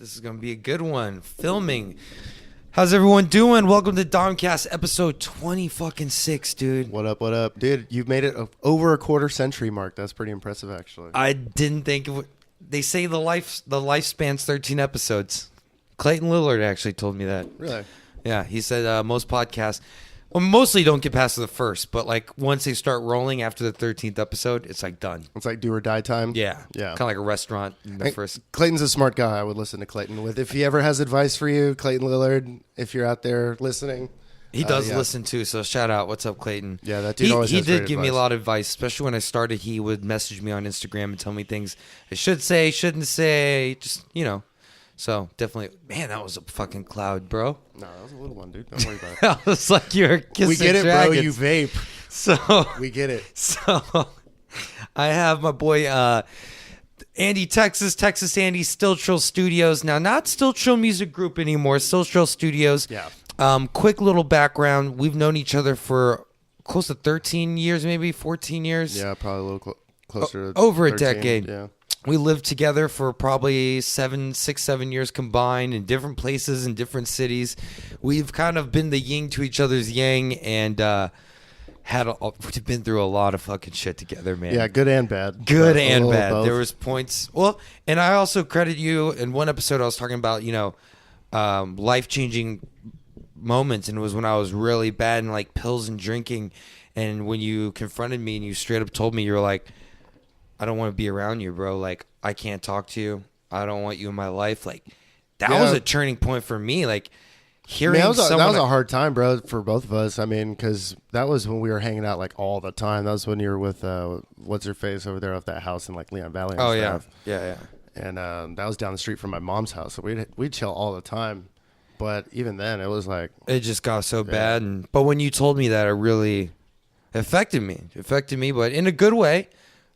This is going to be a good one. Filming. How's everyone doing? Welcome to DomCast episode 26, dude. What up, dude? You've made it over a quarter century mark. That's pretty impressive, actually. I didn't think it would. They say the lifespan's 13 episodes. Clayton Lillard actually told me that. Really? Yeah, he said most podcasts, well, mostly don't get past the first, but like once they start rolling after the 13th episode, it's like done. It's like do or die time. Yeah. Kind of like a restaurant in the first. Clayton's a smart guy. I would listen to Clayton with. If he ever has advice for you, Clayton Lillard, if you're out there listening. He does listen too, so shout out. What's up, Clayton? Yeah, that dude always has He did great give me a advice. lot of advice, especially when I started. He would message me on Instagram and tell me things I should say, shouldn't say, just, you know. So definitely, man, that was a fucking cloud, bro. No, that was a little one, dude. Don't worry about it. I was like, you're kissing We get it, dragons. bro. You vape. So We get it. So I have my boy AndyTexas, Texas Andy, Still Trill Studios. Now, not Still Trill Music Group anymore, Still Trill Studios. Yeah. Quick little background. We've known each other for close to 13 years, maybe 14 years. Yeah, probably a little closer to over 13, a decade. Yeah. We lived together for probably 7 years combined in different places in different cities. We've kind of been the yin to each other's yang, and we've been through a lot of fucking shit together, man. Yeah, good and bad. Good A and little bad. both. There was points. Well, and I also credit you. In one episode, I was talking about, life-changing moments, and it was when I was really bad in like pills and drinking. And when you confronted me and you straight up told me, you were like, I don't want to be around you, bro. Like, I can't talk to you. I don't want you in my life. Like, that was a turning point for me. Like, hearing that was a hard time, bro, for both of us. I mean, because that was when we were hanging out like all the time. That was when you were with what's her face over there off that house in like Leon Valley. And stuff. Yeah. And that was down the street from my mom's house, so we'd chill all the time. But even then, it was like it just got so bad. But when you told me that, it really affected me. But in a good way.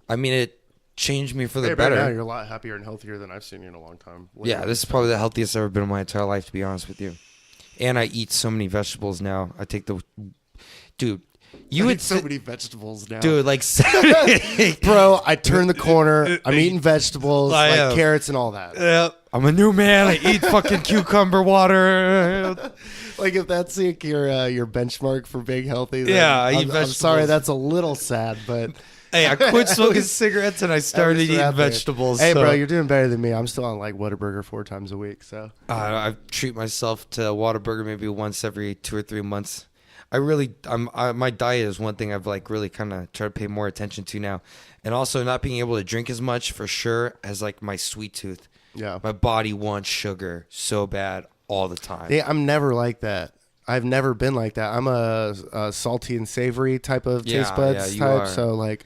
I mean, it changed me for the better. Right now, you're a lot happier and healthier than I've seen you in a long time. Yeah, this is probably the healthiest I've ever been in my entire life, to be honest with you. And I eat so many vegetables now. I take the... Dude, you eat so many vegetables now. Dude, like... Bro, I turned the corner. I'm eating vegetables, like carrots and all that. Yeah, I'm a new man. I eat fucking cucumber water. Like, if that's like your benchmark for being healthy, then I eat I'm vegetables. sorry, that's a little sad, but... Hey, I quit smoking cigarettes and I started eating vegetables. Hey, bro, you're doing better than me. I'm still on like Whataburger 4 times a week. So I treat myself to Whataburger maybe once every 2 or 3 months. My diet is one thing I've like really kind of tried to pay more attention to now, and also not being able to drink as much for sure as like my sweet tooth. Yeah, my body wants sugar so bad all the time. Yeah, I'm never like that. I've never been like that. I'm a salty and savory type of taste buds type. Are. So like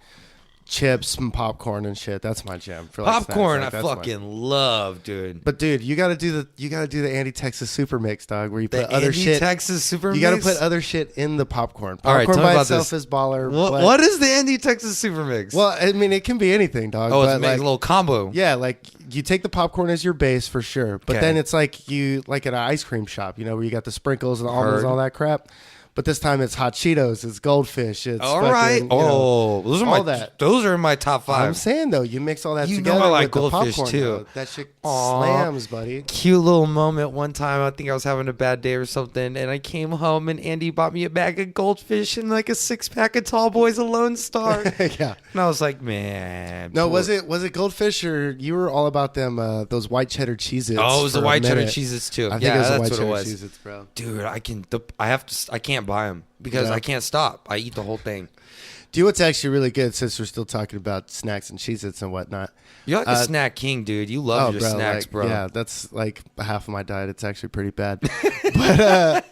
chips and popcorn and shit. That's my jam. For like popcorn, like, I fucking love, dude. But dude, you gotta do the AndyTexas super mix, dog. Where you put other shit. AndyTexas super mix. You gotta put other shit in the popcorn. All Popcorn right, by itself is baller. What is the AndyTexas super mix? Well, I mean, it can be anything, dog. Oh, it's like a little combo. Yeah, like you take the popcorn as your base for sure, but then it's like you like at an ice cream shop, where you got the sprinkles and the almonds and all that crap. But this time it's hot Cheetos, it's goldfish, it's all fucking, right. Those are in my top 5. I'm saying though, you mix all that together. I like with goldfish the popcorn, too. Though. That shit slams, buddy. Cute little moment. One time, I think I was having a bad day or something, and I came home and Andy bought me a bag of goldfish and like a 6-pack of Tall Boys of Lone Star. Yeah, and I was like, man. No, was it goldfish or you were all about them? Those white cheddar Cheez-Its. Oh, it was the white cheddar Cheez-Its too. I think it was the white that's cheddar what it was. Cheez-Its, bro. Dude, I can't buy them. Because I can't stop. I eat the whole thing. Do you know what's actually really good, since we're still talking about snacks and Cheez-Its and whatnot? You're like a snack king, dude. You love your snacks, bro. Yeah, that's like half of my diet. It's actually pretty bad. But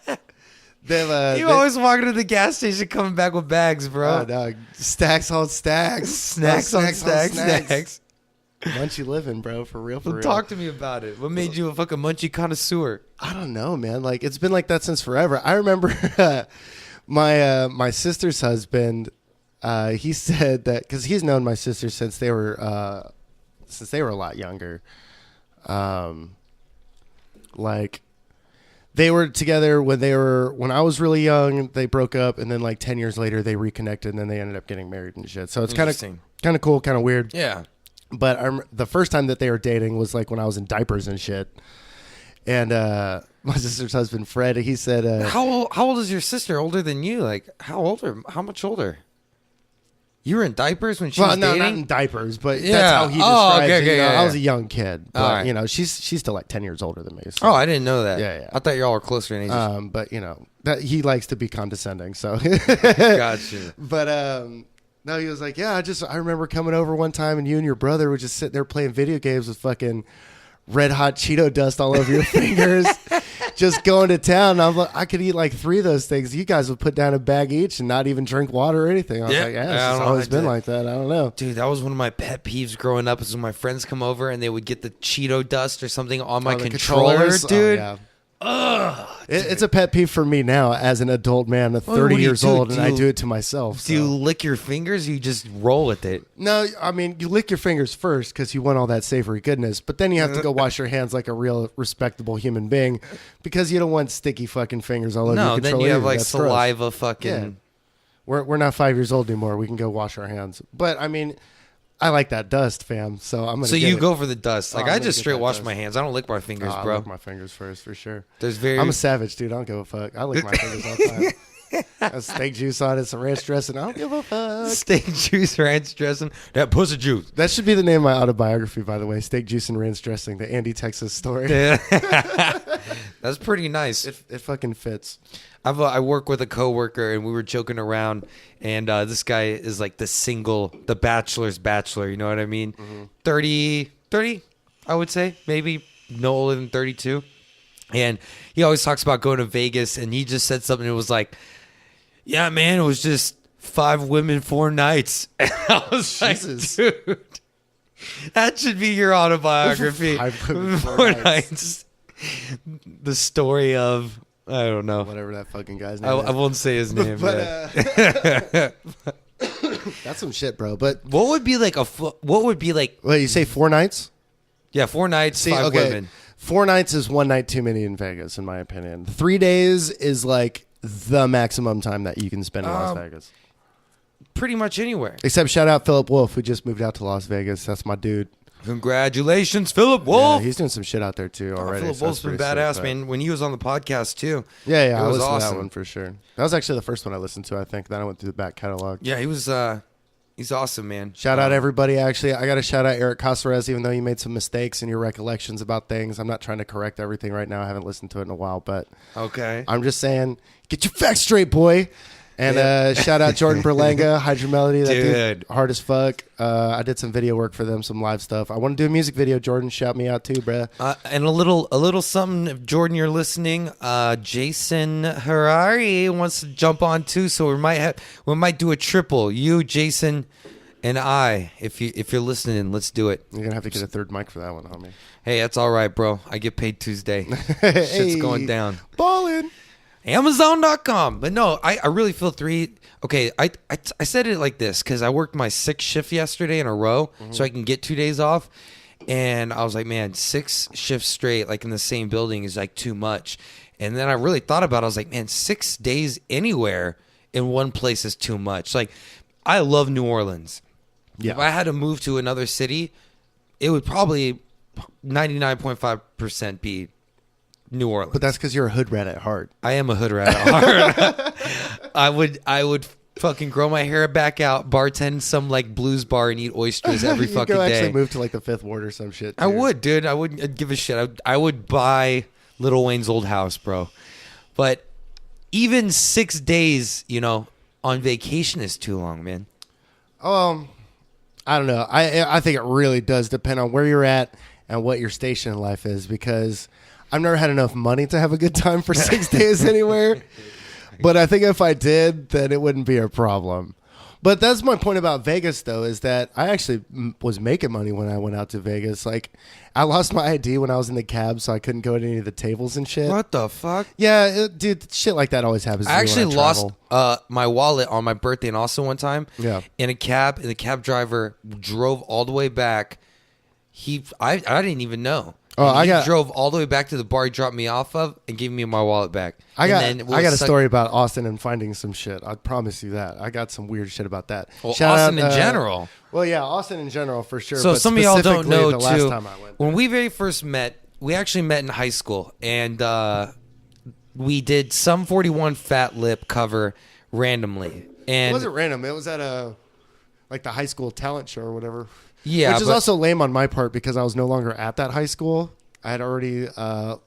you always walking to the gas station coming back with bags, bro. Oh, no. Stacks on stacks. Snacks on stacks. Munchy living, bro, for real. Talk to me about it. What made you a fucking munchy connoisseur? I don't know, man. Like, it's been like that since forever. I remember my sister's husband, he said that, because he's known my sister since they were a lot younger. Like, they were together when I was really young. They broke up, and then like 10 years later they reconnected, and then they ended up getting married and shit. So it's kind of cool, kind of weird. Yeah. But the first time that they were dating was like when I was in diapers and shit. And my sister's husband, Fred, he said... How old is your sister? Older than you? Like, how much older? You were in diapers when she was dating? Not in diapers, but that's how he describes it. I was a young kid. But, she's still like 10 years older than me. So. Oh, I didn't know that. Yeah. I thought y'all were closer in age. But, that he likes to be condescending, so. Gotcha. But, no, he was like, yeah, I remember coming over one time and you and your brother would just sit there playing video games with fucking red hot Cheeto dust all over your fingers, just going to town. And I'm like, I could eat like 3 of those things. You guys would put down a bag each and not even drink water or anything. I was like, yeah, it's always been like that. I don't know. Dude, that was one of my pet peeves growing up is when my friends come over and they would get the Cheeto dust or something on my controller, dude. Oh, yeah. It's a pet peeve for me now as an adult man of 30 years old, and I do it to myself. Do you lick your fingers or you just roll with it? No, I mean, you lick your fingers first because you want all that savory goodness, but then you have to go wash your hands like a real respectable human being because you don't want sticky fucking fingers all over your controller. No, then you have like That's saliva gross. fucking... Yeah. We're not 5 years old anymore. We can go wash our hands. But, I mean... I like that dust, fam. So I'm gonna. So you go for the dust. Like I just straight wash dust. my hands. I don't lick my fingers, bro. I lick my fingers first for sure. I'm a savage, dude. I don't give a fuck. I lick my fingers all the time. Got steak juice on it, some ranch dressing. I don't give a fuck. Steak juice, ranch dressing. That pussy juice. That should be the name of my autobiography, by the way. Steak juice and ranch dressing. The AndyTexas story. Yeah. That's pretty nice. It fucking fits. I work with a coworker and we were joking around, and this guy is like the bachelor's bachelor. You know what I mean? Mm-hmm. 30, I would say, maybe no older than 32. And he always talks about going to Vegas, and he just said something that was like, yeah, man, it was just 5 women, 4 nights. And I was Jesus. Like, dude, that should be your autobiography. 5 women, 4 nights. The story of... I don't know. Whatever that fucking guy's name is. I won't say his name. But that's some shit, bro. But what would be like Wait, you say 4 nights? Yeah, 4 nights, 5 women. 4 nights is 1 night too many in Vegas, in my opinion. 3 days is like the maximum time that you can spend in Las Vegas. Pretty much anywhere. Except shout out Philip Wolf, who just moved out to Las Vegas. That's my dude. Congratulations, Philip Wolf. Yeah, he's doing some shit out there too already. Philip Wolf's been badass, sick, man. When he was on the podcast too. Yeah, I listened to that one for sure. That was actually the first one I listened to, I think. Then I went through the back catalog. Yeah, he's awesome, man. Shout out everybody. Actually, I got to shout out Eric Casares, even though you made some mistakes in your recollections about things. I'm not trying to correct everything right now. I haven't listened to it in a while, but okay. I'm just saying, get your facts straight, boy. And shout out Jordan Berlanga, Hydra Melody. That dude, hard as fuck. I did some video work for them, some live stuff. I want to do a music video. Jordan, shout me out too, bruh. And a little something. If Jordan, you're listening, Jason Harari wants to jump on too. So we might do a triple. You, Jason, and I. If you're listening, let's do it. You're gonna have to get a third mic for that one, homie. Hey, that's all right, bro. I get paid Tuesday. Shit's going down. Ballin'. Amazon.com. But no, I really feel 3. Okay, I said it like this because I worked my 6th shift yesterday in a row, so I can get 2 days off. And I was like, man, 6 shifts straight, like in the same building, is like too much. And then I really thought about it. I was like, man, 6 days anywhere in one place is too much. Like, I love New Orleans. Yeah. If I had to move to another city, it would probably 99.5% be New Orleans. But that's because you're a hood rat at heart. I am a hood rat at heart. I would fucking grow my hair back out, bartend some like blues bar, and eat oysters every fucking day. Actually move to like the 5th Ward or some shit. Too. I would, dude. I wouldn't give a shit. I would buy Lil Wayne's old house, bro. But even 6 days, on vacation is too long, man. I don't know. I think it really does depend on where you're at and what your station in life is, because I've never had enough money to have a good time for 6 days anywhere. But I think if I did, then it wouldn't be a problem. But that's my point about Vegas, though, is that I actually was making money when I went out to Vegas. Like, I lost my ID when I was in the cab, so I couldn't go to any of the tables and shit. What the fuck? Yeah, dude, shit like that always happens to me. I actually lost my wallet on my birthday and also one time in a cab, and the cab driver drove all the way back. I didn't even know. Oh, And he drove all the way back to the bar he dropped me off of and gave me my wallet back. I got a story about Austin and finding some shit. I promise you that. I got some weird shit about that. Well, Austin in general. Well, yeah, Austin in general for sure. So but some of y'all don't know, the last too, time I went. when we very first met, we actually met in high school. And we did Sum 41 Fat Lip cover randomly. And It wasn't random. It was at like the high school talent show or whatever. Yeah, which is also lame on my part because I was no longer at that high school. I had already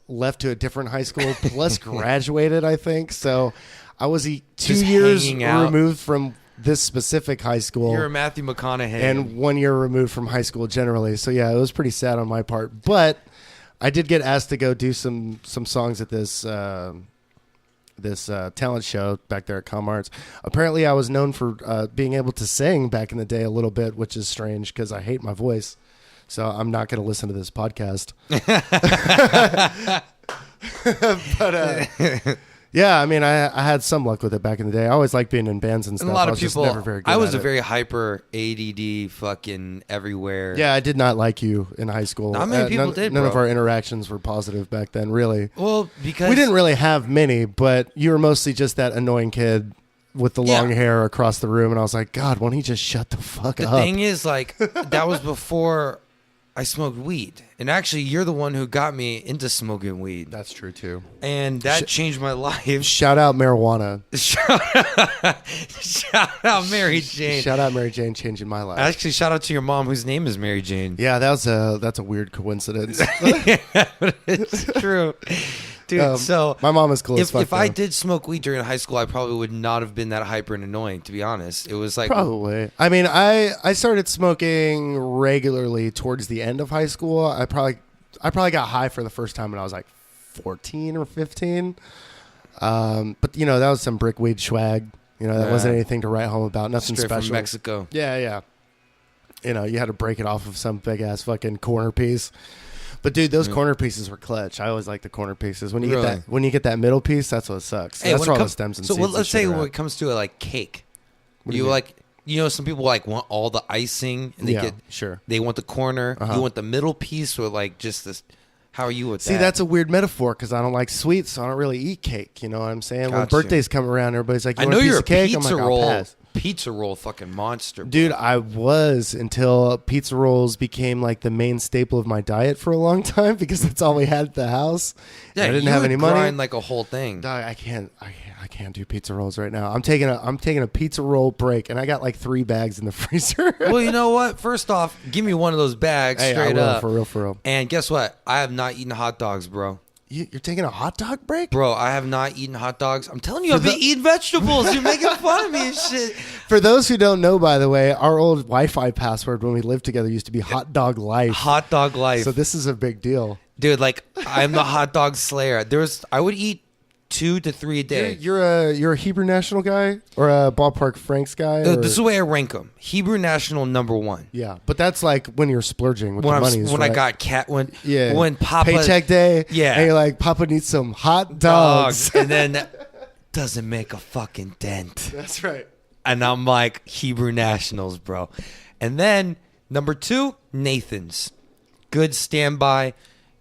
left to a different high school, plus graduated, I think. So I was 2 Just years hanging out. removed from this specific high school. You're a Matthew McConaughey. And 1 year removed from high school generally. So yeah, it was pretty sad on my part. But I did get asked to go do some songs at this talent show back there at ComArts. Apparently, I was known for being able to sing back in the day a little bit, which is strange because I hate my voice. So I'm not going to listen to this podcast. But yeah, I mean, I had some luck with it back in the day. I always liked being in bands and stuff. And a lot I of was people. just never very good I was at a it. very hyper ADD, fucking everywhere. Yeah, I did not like you in high school. Not many people did, None bro. of our interactions were positive back then, really. Well, because We didn't really have many, but you were mostly just that annoying kid with the long hair across the room, and I was like, God, why don't he just shut the fuck The up? thing is, like, that was before I smoked weed. And actually, you're the one who got me into smoking weed. That's true, too. And that changed my life. Shout out marijuana. Shout out Mary Jane. Shout out Mary Jane changing my life. Actually, shout out to your mom, whose name is Mary Jane. Yeah, that's a weird coincidence. But it's true. Dude, so my mom is cool as fuck. If I did smoke weed during high school, I probably would not have been that hyper and annoying, to be honest. It was like... Probably. I mean, I started smoking regularly towards the end of high school. I probably got high for the first time when I was like 14 or 15. But, you know, that was some brick weed swag. You know, that wasn't anything to write home about. Nothing Straight special. from Mexico. Yeah. You know, you had to break it off of some big-ass fucking corner piece. But dude, those corner pieces were clutch. I always like the corner pieces. When you get that middle piece, that's what sucks. Hey, that's where all the stems and so seeds. let's say when it comes to like cake, What do you mean? like, you know, some people like want all the icing, and they want the corner. You want the middle piece, or like just this. How are you with that? See, that's a weird metaphor because I don't like sweets, so I don't really eat cake. You know what I'm saying? When Gotcha. birthdays come around, everybody's like, I "You know want a piece you're a of cake?" I'm pizza like, roll, "I'll pass." pizza roll, fucking monster, bro. Dude, I was until pizza rolls became like the main staple of my diet for a long time because that's all we had at the house. Yeah, I didn't you have would any money. grind like a whole thing. Dog, I can't do pizza rolls right now. I'm taking a pizza roll break, and I got like 3 bags in the freezer. Well, you know what? First off, give me one of those bags Hey, straight I will, up. for real. And guess what? I have not eaten hot dogs, bro. You're taking a hot dog break? Bro, I have not eaten hot dogs. I'm telling you, I've been eating vegetables. You're making fun of me and shit. For those who don't know, by the way, our old Wi-Fi password when we lived together used to be Hot Dog Life. Hot dog life. So this is a big deal. Dude, like, I'm the hot dog slayer. I would eat 2 to 3 a day. You're a Hebrew National guy or a Ballpark Franks guy? Or? This is the way I rank them. Hebrew National #1. Yeah, but that's like when you're splurging with the money. When I got when Papa paycheck day. Yeah, and you're like, Papa needs some hot dogs, and then doesn't make a fucking dent. That's right. And I'm like, Hebrew Nationals, bro. And then #2, Nathan's. Good standby.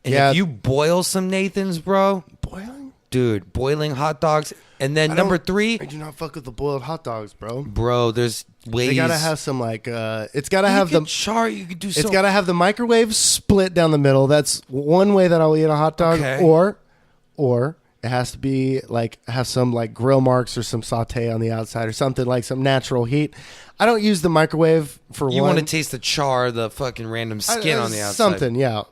And if you boil some Nathan's, bro. Boiling? Dude, boiling hot dogs. And then #3. I do not fuck with the boiled hot dogs, bro. Bro, there's ways. They gotta have some like it's gotta have the you could do it's gotta have the microwave split down the middle. That's one way that I'll eat a hot dog. Okay. Or it has to be like have some like grill marks or some saute on the outside or something, like some natural heat. I don't use the microwave for You one. want to taste the char, the fucking random skin on the outside. Something, yeah.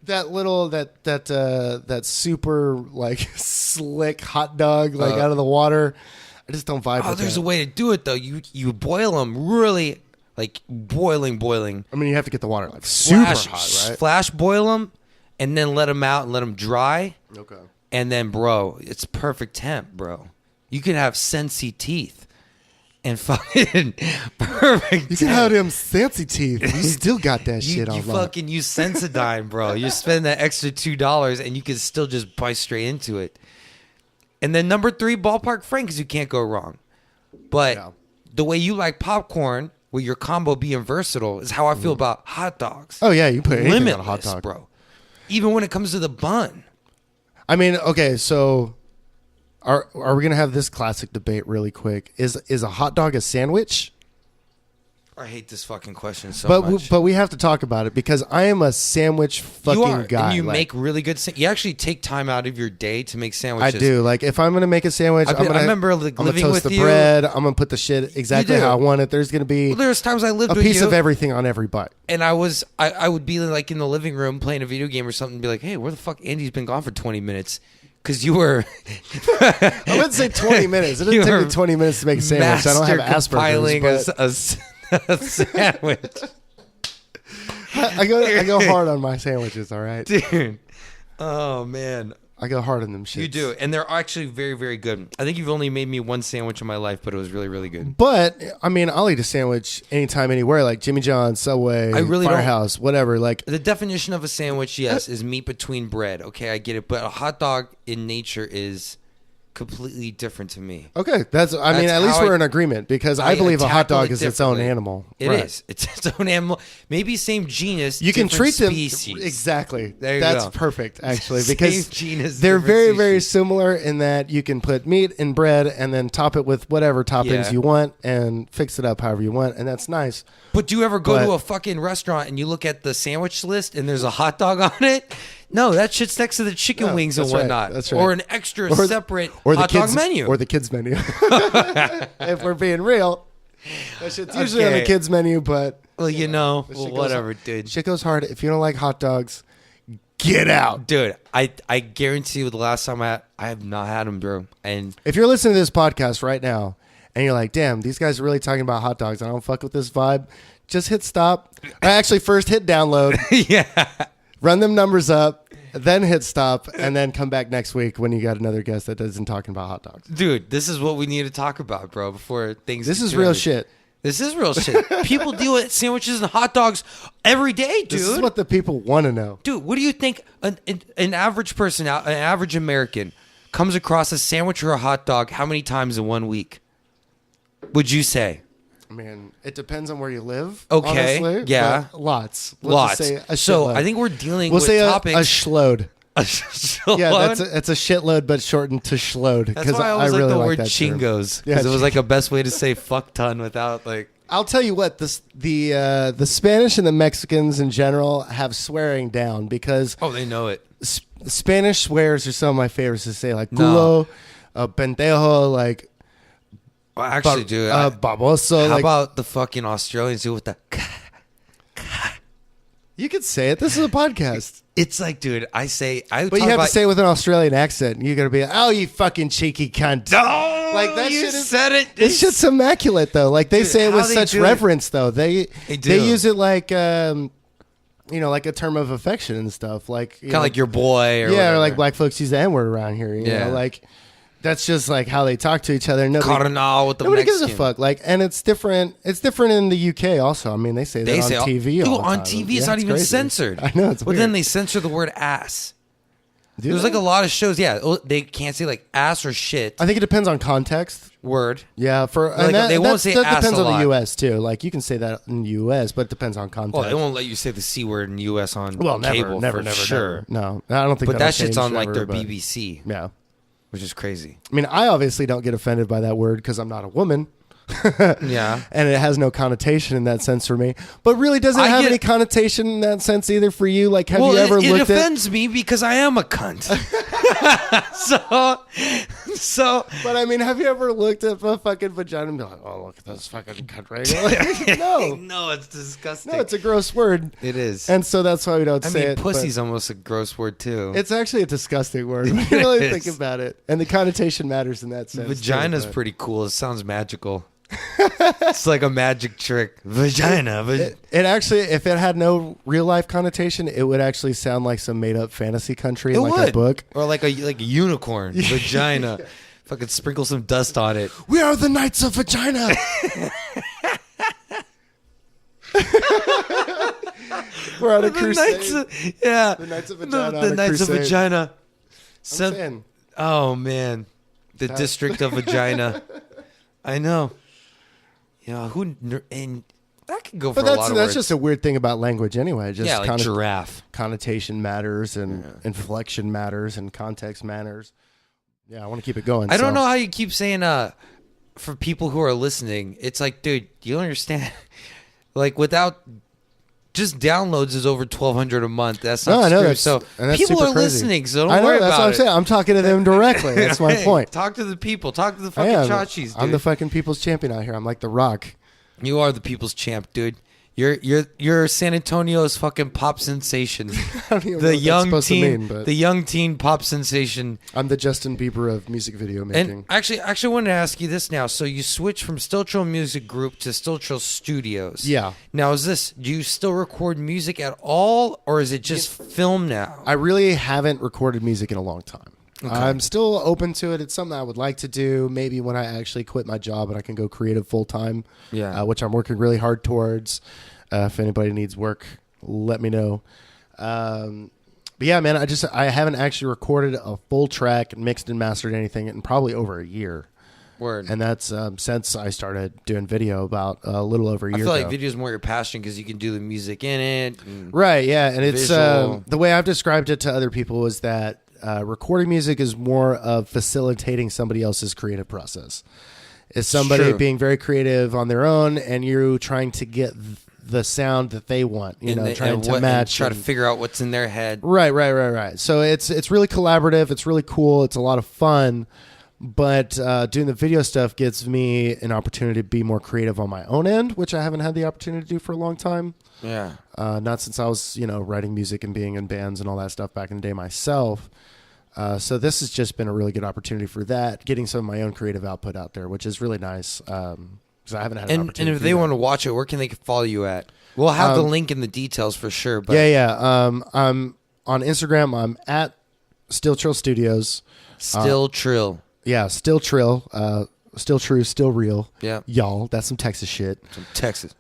That little that super like slick hot dog like out of the water. I just don't vibe with Oh, there's that. a way to do it though. You boil them really like boiling. I mean, you have to get the water like super hot, right? Flash boil them, and then let them out and let them dry. Okay. And then, bro, it's perfect temp, bro. You can have Sensi teeth. And fucking perfect. You can have them fancy teeth. You still got that shit on You lock. fucking use Sensodyne, bro. You spend that extra $2 and you can still just bite straight into it. And then #3, Ballpark Frank, because you can't go wrong. But the way you like popcorn, with your combo being versatile, is how I feel about hot dogs. Oh yeah, you put anything on a hot Limitless, dog, bro. Even when it comes to the bun. I mean, okay, so are we gonna have this classic debate really quick? Is a hot dog a sandwich? I hate this fucking question so much. But we have to talk about it because I am a sandwich fucking you are, guy. and you make really good. You actually take time out of your day to make sandwiches. I do. Like if I'm gonna make a sandwich, I remember like, I'm gonna living toast with the you. bread. I'm gonna put the shit exactly how I want it. There's gonna be There's times I lived a with piece you, of everything on every bite. and I would be like in the living room playing a video game or something, and be like, "Hey, where the fuck Andy's been gone for 20 minutes?" Because you were. I wouldn't say 20 minutes. It doesn't take me 20 minutes to make a sandwich. I don't have Asperger's. A sandwich. I go hard on my sandwiches, all right? Dude. Oh, man. I go hard on them shits. You do. And they're actually very, very good. I think you've only made me one sandwich in my life, but it was really, really good. But, I mean, I'll eat a sandwich anytime, anywhere, like Jimmy John's, Subway, Firehouse, whatever. Like the definition of a sandwich, yes, is meat between bread. Okay, I get it. But a hot dog in nature is completely different to me. Okay, I mean, at least we're in agreement because I believe a hot dog is its own animal. It is. It's its own animal. Maybe same genus. You can treat them species. exactly. That's perfect, actually, same because genus, they're very, species. very similar in that you can put meat in bread and then top it with whatever toppings you want and fix it up however you want, and that's nice. But do you ever go to a fucking restaurant and you look at the sandwich list and there's a hot dog on it? No, that shit's next to the chicken wings and whatnot. That's right. Or an extra separate hot dog menu. Or the kids menu. If we're being real. That shit's usually on the kids menu, but... Well, whatever, dude. Shit goes hard. If you don't like hot dogs, get out. Dude, I guarantee you the last time I have not had them, bro. And if you're listening to this podcast right now and you're like, damn, these guys are really talking about hot dogs. I don't fuck with this vibe. Just hit stop. Actually, first hit download. Yeah. Run them numbers up, then hit stop, and then come back next week when you got another guest that isn't talking about hot dogs. Dude, this is what we need to talk about, bro, before things... This is real shit. This is real shit. People deal with sandwiches and hot dogs every day, dude. This is what the people want to know. Dude, what do you think an average person, an average American, comes across a sandwich or a hot dog how many times in 1 week? Would you say? Man, it depends on where you live. Okay, honestly, yeah. Lots. Lots. Just say a so shitload. I think we're dealing we'll with say topics. A shload. A shitload? Yeah, that's a shitload, but shortened to shload. That's why I always really like the like word that chingos. Yeah, Because it was like a best way to say fuck ton without like... I'll tell you what, the Spanish and the Mexicans in general have swearing down because... Oh, they know it. Spanish swears are some of my favorites to say, like culo, pendejo, like... Well, actually, dude. Baboso. How about the fucking Australians do with the... You could say it. This is a podcast. It's like, dude, I say... But you have to say it with an Australian accent. You're going to be like, oh, you fucking cheeky cunt. Oh, like that you shit is, said it. This shit's immaculate, though. Like, they say it with such reverence, though. They use it like... like a term of affection and stuff. Like kind of like your boy or whatever. Or like black folks use the N-word around here. You know, like... That's just like how they talk to each other. Cardinal with the nobody Mexican. gives a fuck. Like, and it's different. It's different in the UK also. I mean, they say that on TV. Dude, all the time. on TV, it's not even censored. I know. It's but weird. then they censor the word ass. There's like a lot of shows. Yeah, they can't say like ass or shit. I think it depends on context. Word. Yeah, They won't say that ass depends a on lot. the US too. Like you can say that in the US, but it depends on context. Well, they won't let you say the C word in the US on cable. Never, sure. No, I don't think. But that shit's on ever, like their BBC. Yeah. Which is crazy. I mean, I obviously don't get offended by that word because I'm not a woman. Yeah. And it has no connotation in that sense for me. But really doesn't have any connotation in that sense either for you. Like, have you ever looked at... It offends me because I am a cunt. So... But, I mean, have you ever looked at a fucking vagina and be like, oh, look at this fucking cunt right here? Like, no. No, it's disgusting. No, it's a gross word. It is. And so that's why we don't say it. Pussy's almost a gross word, too. It's actually a disgusting word when you really think about it. And the connotation matters in that sense. Vagina's pretty cool. It sounds magical. It's like a magic trick. Vagina. It actually, if it had no real life connotation, it would actually sound like some made up fantasy country in like a book. Or like a unicorn. Vagina. Fucking sprinkle some dust on it. We are the Knights of Vagina. We're on a crusade. The Knights of Vagina. The Knights of Vagina. I'm oh, man. The District of Vagina. I know. Yeah, That could go for But a lot of that's words. just a weird thing about language anyway. Just yeah, like giraffe. connotation matters and inflection matters and context matters. Yeah, I want to keep it going. I don't know how you keep saying for people who are listening, it's like, dude, you don't understand. Like without just downloads is over 1,200 a month. That's not I know true. So that's people super are crazy. listening, so I don't know, worry that's about what I'm it. saying. I'm talking to them directly. That's my point. Talk to the people. Talk to the I fucking am. Chachies, dude. I'm the fucking people's champion out here. I'm like The Rock. You are the people's champ, dude. You're San Antonio's fucking pop sensation. I don't even know The what young that's supposed teen, to mean, but the young teen pop sensation. I'm the Justin Bieber of music video making. And actually, I wanted to ask you this now. So you switched from Still Trill Music Group to Still Trill Studios. Yeah. Now, do you still record music at all, or is it just film now? I really haven't recorded music in a long time. Okay. I'm still open to it. It's something I would like to do. Maybe when I actually quit my job and I can go creative full time. Yeah. Which I'm working really hard towards. If anybody needs work, let me know. But yeah, man, I haven't actually recorded a full track, mixed and mastered anything in probably over a year. Word. And that's since I started doing video about a little over a year ago. I ago. feel like video is more your passion because you can do the music in it. Right, yeah. And it's visual. the way I've described it to other people is that recording music is more of facilitating somebody else's creative process. It's somebody being very creative on their own, and you're trying to get the sound that they want, trying to match. Try to figure out what's in their head. Right. So it's really collaborative. It's really cool. It's a lot of fun. But doing the video stuff gives me an opportunity to be more creative on my own end, which I haven't had the opportunity to do for a long time. Yeah. Not since I was, writing music and being in bands and all that stuff back in the day myself. So this has just been a really good opportunity for that, getting some of my own creative output out there, which is really nice. Because I haven't had an opportunity. And if they want to watch it, where can they follow you at? We'll have the link in the details for sure. But I'm on Instagram. I'm at Still Trill Studios. Still Trill. Yeah, Still Trill. Still true, still real. Yeah. Y'all, that's some Texas shit. From Texas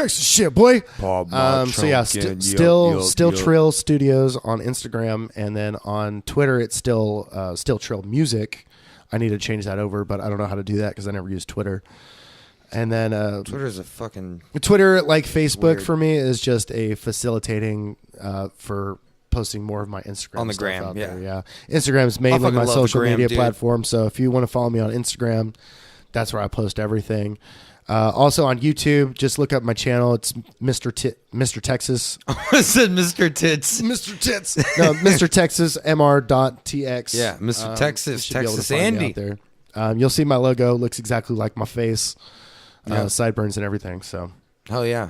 shit, boy. So yeah, Still Trill Studios on Instagram, and then on Twitter it's still Trill Music. I need to change that over, but I don't know how to do that because I never use Twitter. And then Twitter's a fucking Twitter, like Facebook weird. for me, is just a facilitating for posting more of my Instagram on the stuff gram. out Yeah, there. Yeah. Instagram's mainly fucking my love the social gram, media dude. platform. So if you want to follow me on Instagram, that's where I post everything. Also on YouTube, just look up my channel. It's Mr.TX. I said Mr. Tits. Mr. Tits. No, Mr.TX, Mr.TX. Yeah, Mr. Texas, you should be able to Texas find me Andy. out there. You'll see my logo. Looks exactly like my face. Yeah. Sideburns and everything. So, Hell yeah.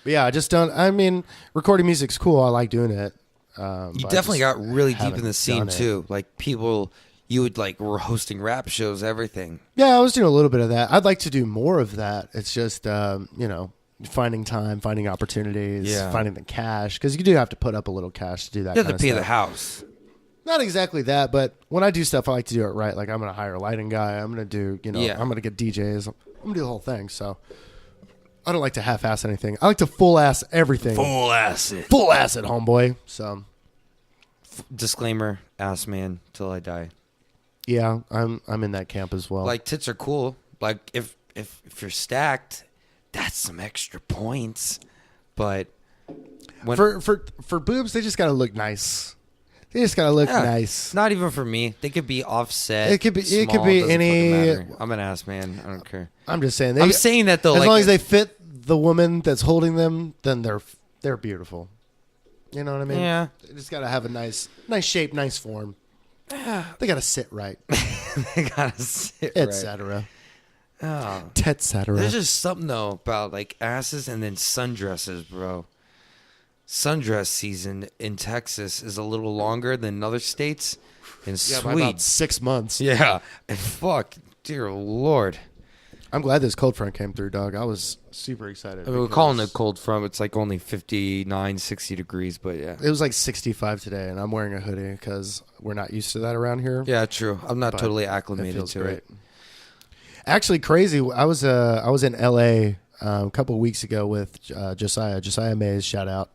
but yeah, I just don't. I mean, recording music's cool. I like doing it. You definitely got really deep in the scene too. Like people, you would like were hosting rap shows, everything. Yeah, I was doing a little bit of that. I'd like to do more of that. It's just, finding time, finding opportunities, finding the cash. Because you do have to put up a little cash to do that. You have kind to of pay stuff. the house. Not exactly that, but when I do stuff, I like to do it right. Like I'm going to hire a lighting guy. I'm going to do, I'm going to get DJs. I'm going to do the whole thing. So I don't like to half-ass anything. I like to full-ass everything. Full acid. Full acid, homeboy. So Disclaimer: ass man till I die. yeah, I'm in that camp as well. Like tits are cool. Like if you're stacked, that's some extra points. But when, for boobs, they just got to look nice. They just gotta look nice. Not even for me. They could be offset. It could be. Small, it could be doesn't any. fucking matter. I'm an ass man. I don't care. I'm just saying. I'm saying that though. As like, long as they fit the woman that's holding them, then they're beautiful. You know what I mean? Yeah. They just gotta have a nice shape, nice form. They gotta sit right, they gotta sit right. etc. Oh. etc. There's just something though about like asses and then sundresses, bro. Sundress season in Texas is a little longer than other states. And by about 6 months. Yeah. And fuck, dear Lord. I'm glad this cold front came through, dog. I was super excited. I mean, we're calling it cold front. It's like only 59, 60 degrees, but yeah. It was like 65 today, and I'm wearing a hoodie because we're not used to that around here. Yeah, true. I'm not But totally it acclimated feels to great. it. Actually, crazy. I was in LA a couple of weeks ago with Josiah Mays. Shout out.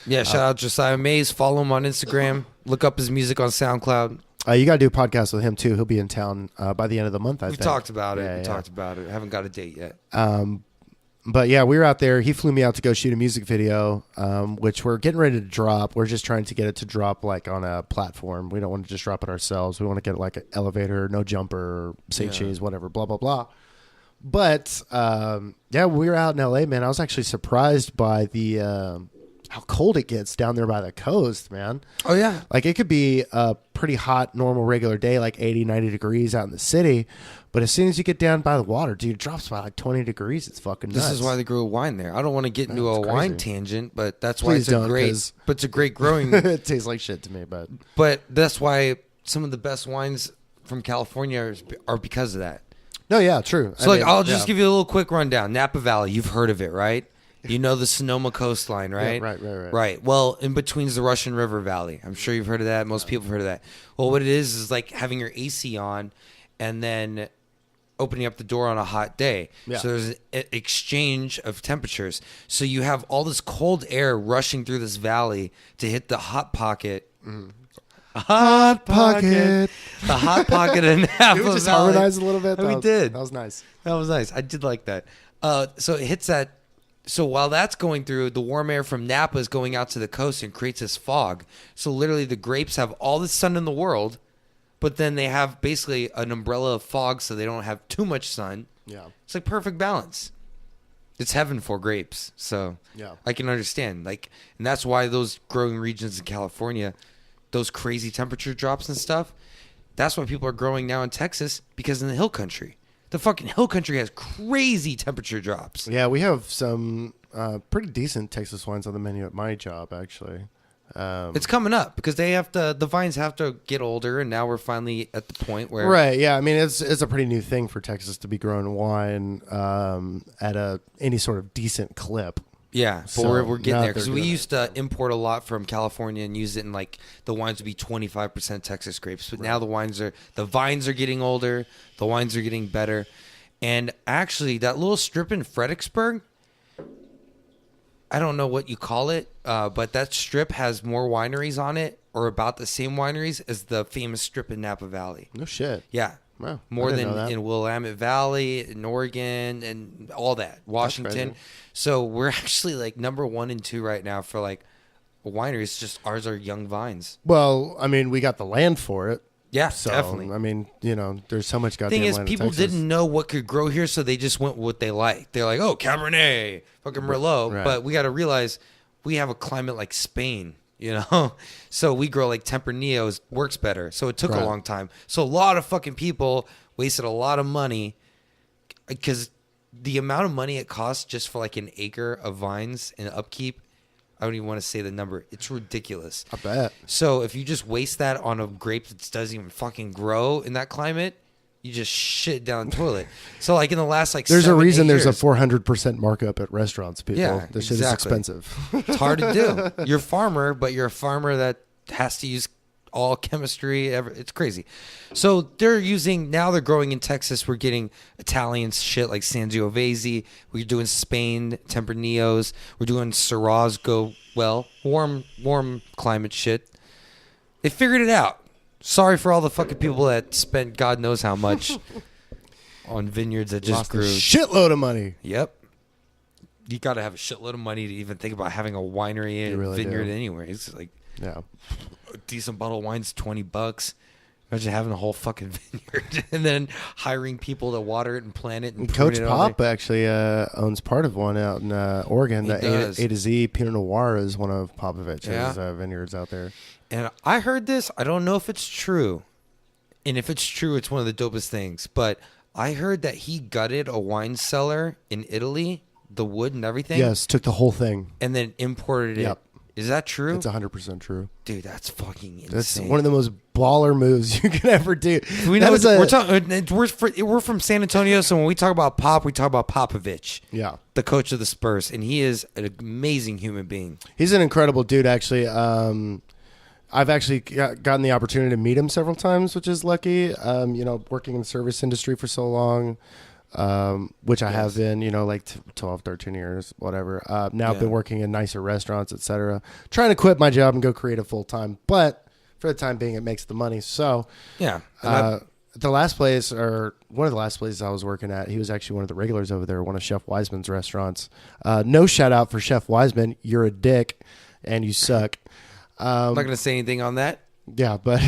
Yeah, shout out Josiah Mays. Follow him on Instagram. Look up his music on SoundCloud. You got to do a podcast with him too. He'll be in town by the end of the month. I We've think. talked about it. Yeah, We talked about it. I haven't got a date yet. But yeah, we were out there. He flew me out to go shoot a music video, which we're getting ready to drop. We're just trying to get it to drop like on a platform. We don't want to just drop it ourselves. We want to get it like an elevator, no jumper, say cheese, whatever, blah, blah, blah. But yeah, we were out in LA, man. I was actually surprised by the how cold it gets down there by the coast, man. Oh, yeah. Like it could be a pretty hot, normal, regular day, like 80, 90 degrees out in the city. But as soon as you get down by the water, dude, it drops by like 20 degrees. It's fucking nuts. This is why they grow wine there. I don't want to get into a wine tangent, but that's why Please it's it's a great growing. It tastes like shit to me, but that's why some of the best wines from California are because of that. No, yeah, true. So I'll just give you a little quick rundown. Napa Valley, you've heard of it, right? You know the Sonoma coastline, right? Yeah, right. Right. Well, in between is the Russian River Valley. I'm sure you've heard of that. Most people have heard of that. Well, what it is like having your AC on and then opening up the door on a hot day. Yeah. So there's an exchange of temperatures. So you have all this cold air rushing through this valley to hit the hot pocket. Hot pocket. The hot pocket in Napa Did we just Valley. harmonize a little bit? We did. That was nice. That was nice. I did like that. So it hits that. So while that's going through, the warm air from Napa is going out to the coast and creates this fog. So literally the grapes have all the sun in the world, but then they have basically an umbrella of fog so they don't have too much sun. Yeah. It's like perfect balance. It's heaven for grapes. So Yeah. I can understand. And that's why those growing regions in California, those crazy temperature drops and stuff, that's why people are growing now in Texas, because in the hill country. The fucking hill country has crazy temperature drops. Yeah, we have some pretty decent Texas wines on the menu at my job, actually. It's coming up because the vines have to get older, and now we're finally at the point where Right, yeah. I mean, it's a pretty new thing for Texas to be growing wine at any sort of decent clip. Yeah, but So we're getting now there because they're we doing used to import a lot from California and use it in like the wines would be 25% Texas grapes. But now the vines are getting older, the wines are getting better, and actually that little strip in Fredericksburg, I don't know what you call it, but that strip has more wineries on it, or about the same wineries as the famous strip in Napa Valley. No shit. Yeah. Wow. More I didn't than know that. in Willamette Valley, in Oregon, and all that. Washington. crazy. So we're actually like number 1 and 2 right now for like wineries. Just ours are young vines. Well, I mean, we got the land for it. Yeah, So, definitely. I mean, there's so much goddamn Thing is, land in people Texas. didn't know what could grow here, so they just went with what they liked. They're like, oh, Cabernet, fucking Merlot. Right. But we got to realize we have a climate like Spain, So we grow like Tempranillos, works better. So it took a Right. long time. So a lot of fucking people wasted a lot of money because the amount of money it costs just for like an acre of vines and upkeep, I don't even want to say the number. It's ridiculous. I bet. So if you just waste that on a grape that doesn't even fucking grow in that climate, you just shit down the toilet. So like in the last like There's a 7, reason 8 there's a years, 400% markup at restaurants, people. Yeah, This shit exactly. is expensive. it's hard to do. You're a farmer, but you're a farmer that has to use all chemistry. It's crazy. So they're growing in Texas. We're getting Italian shit like Sangiovese. We're doing Spain Tempranillos. We're doing Syrahs go well. Warm climate shit. They figured it out. Sorry for all the fucking people that spent God knows how much on vineyards that just Lost a grew. shitload of money. Yep. You got to have a shitload of money to even think about having a winery and really vineyard do. anywhere. It's like Yeah. a decent bottle of wine's $20. Imagine having a whole fucking vineyard and then hiring people to water it and plant it. And prune Coach it all Pop day. actually owns part of one out in Oregon. He The does. A to Z Pinot Noir is one of Popovich's Yeah. vineyards out there. And I heard this. I don't know if it's true. And if it's true, it's one of the dopest things. But I heard that he gutted a wine cellar in Italy, the wood and everything. Yes, took the whole thing. And then imported it. Yep. Is that true? It's 100% true. Dude, that's fucking insane. That's one of the most baller moves you can ever do. We That know was we're from San Antonio, so when we talk about Pop, we talk about Popovich, yeah. the coach of the Spurs, and he is an amazing human being. He's an incredible dude, actually. I've actually gotten the opportunity to meet him several times, which is lucky. Working in the service industry for so long, which I have been, like 12, 13 years, whatever. Now I've been working in nicer restaurants, etc. Trying to quit my job and go creative full time, but for the time being, it makes the money. So Yeah. the last place, or one of the last places I was working at, he was actually one of the regulars over there, one of Chef Wiseman's restaurants. No shout out for Chef Wiseman. You're a dick and you suck. I'm not going to say anything on that. Yeah, but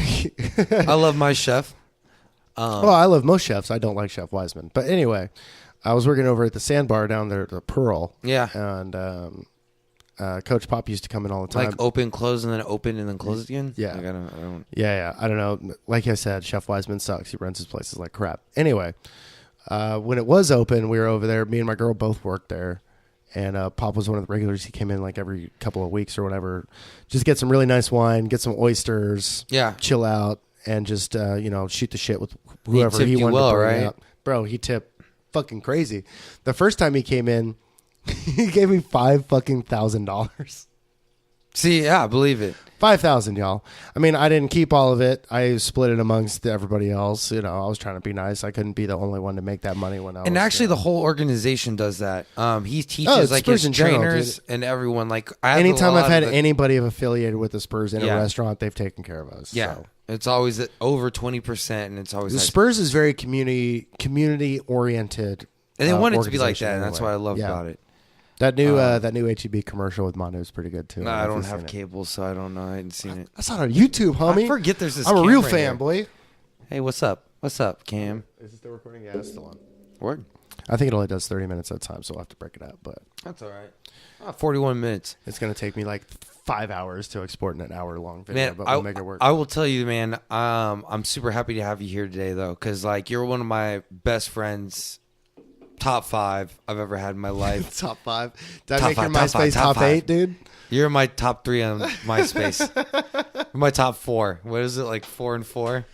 I love my chef. Well, I love most chefs. I don't like Chef Wiseman. But anyway, I was working over at the Sandbar down there, the Pearl. Yeah. And Coach Pop used to come in all the time. Like open, close, and then close again? Yeah. Like, I don't. Yeah. I don't know. Like I said, Chef Wiseman sucks. He runs his places like crap. Anyway, when it was open, we were over there. Me and my girl both worked there. And Pop was one of the regulars. He came in like every couple of weeks or whatever. Just get some really nice wine, get some oysters. Yeah. Chill out, and just, shoot the shit with whoever he wanted well, to bring right? up. Bro, he tipped fucking crazy. The first time he came in, he gave me $5,000. See, yeah, I believe it. 5,000, y'all. I mean, I didn't keep all of it. I split it amongst everybody else. I was trying to be nice. I couldn't be the only one to make that money when I was. And actually, the whole organization does that. He teaches like his trainers and everyone. Like, anytime I've had anybody affiliated with the Spurs in a restaurant, they've taken care of us. Yeah, so. It's always over 20%, and it's always the Spurs is very community oriented, and they want it to be like that. And that's what I love about it. That new HEB commercial with Mondo is pretty good too. No, I don't have cable, so I don't know. I hadn't seen it. I saw it on YouTube, homie. I forget there's this. I'm a real fan, boy. Hey, what's up? What's up, Cam? Is it still recording? Yeah, it's still on. Word. I think it only does 30 minutes at a time, so we'll have to break it up. But that's all right. 41 minutes. It's gonna take me like 5 hours to export in an hour-long video, Man, but we'll make it work. I will tell you, man. I'm super happy to have you here today, though, because like you're one of my best friends. Top 5 I've ever had in my life. Top 5? Did I make your MySpace top 8, dude? You're in my top 3 on MySpace. My top 4. What is it, like 4 and 4?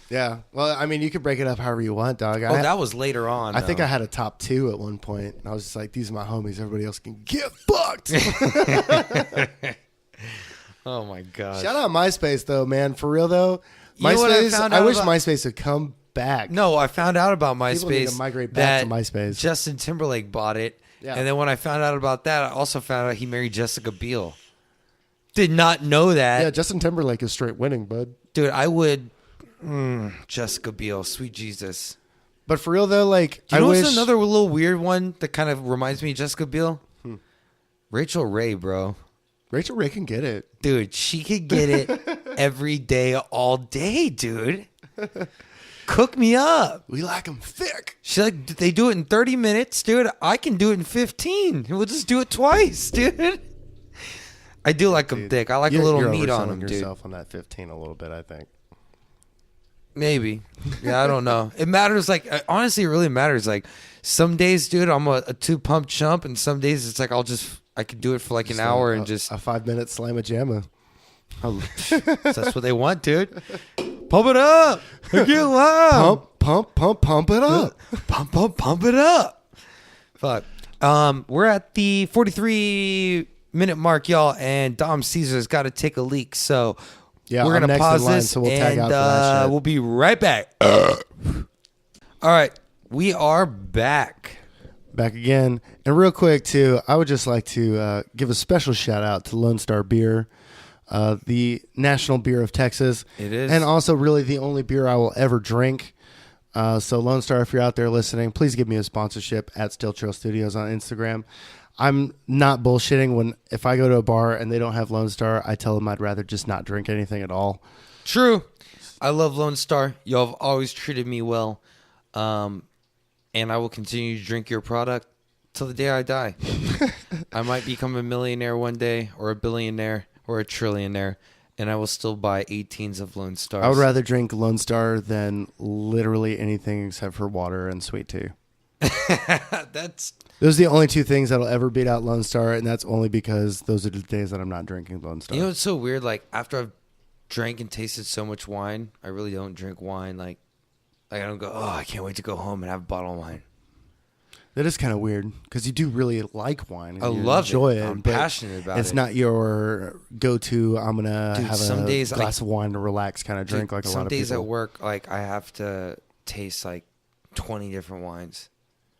Yeah. Well, I mean, you could break it up however you want, dog. That was later on. I think I had a top 2 at one point. And I was just like, these are my homies. Everybody else can get fucked. Oh, my God. Shout out MySpace, though, man. For real, though. MySpace, I wish MySpace would come back. No, I found out about MySpace. People need to migrate back to MySpace. Justin Timberlake bought it. Yeah. And then when I found out about that, I also found out he married Jessica Biel. Did not know that. Yeah, Justin Timberlake is straight winning, bud. Dude, I would... Jessica Biel, sweet Jesus. But for real, though, like... Do you know what's another little weird one that kind of reminds me of Jessica Biel? Rachel Ray, bro. Rachel Ray can get it. Dude, she could get it every day, all day, dude. Cook me up. We like them thick. She's like, they do it in 30 minutes, dude. I can do it in 15. We'll just do it twice, dude. I do like them thick. I like a little meat on them, dude. You're yourself on that 15 a little bit, I think. Maybe. Yeah, I don't know. It matters. Like, honestly, it really matters. Like, some days, dude, I'm a 2-pump chump, and some days it's like I could do it for like an hour and just a 5-minute slam-a-jamma. That's what they want, dude. Pump it up. Get loud. Pump it up. Pump it up. Fuck. We're at the 43-minute mark, y'all, and Dom Caesar's got to take a leak. So we're gonna pause this, so we'll tag out for that shit. We'll be right back. All right, we are back. Back again. And real quick, too, I would just like to give a special shout out to Lone Star Beer. The national beer of Texas. It is. And also really the only beer I will ever drink. So Lone Star, if you're out there listening, please give me a sponsorship at Still Trill Studios on Instagram. I'm not bullshitting if I go to a bar and they don't have Lone Star, I tell them I'd rather just not drink anything at all. True. I love Lone Star. Y'all have always treated me well. And I will continue to drink your product till the day I die. I might become a millionaire one day, or a billionaire, or a trillionaire, and I will still buy 18s of Lone Stars. I would rather drink Lone Star than literally anything except for water and sweet tea. Those are the only 2 things that'll ever beat out Lone Star, and that's only because those are the days that I'm not drinking Lone Star. You know what's so weird? Like, after I've drank and tasted so much wine, I really don't drink wine. Like I don't go, oh, I can't wait to go home and have a bottle of wine. That is kind of weird because you do really like wine. And I love it. I'm passionate about it. It's not your go-to, I'm going to have some a days, glass of wine to relax kind of drink like a lot of people. Some days at work, like I have to taste like 20 different wines.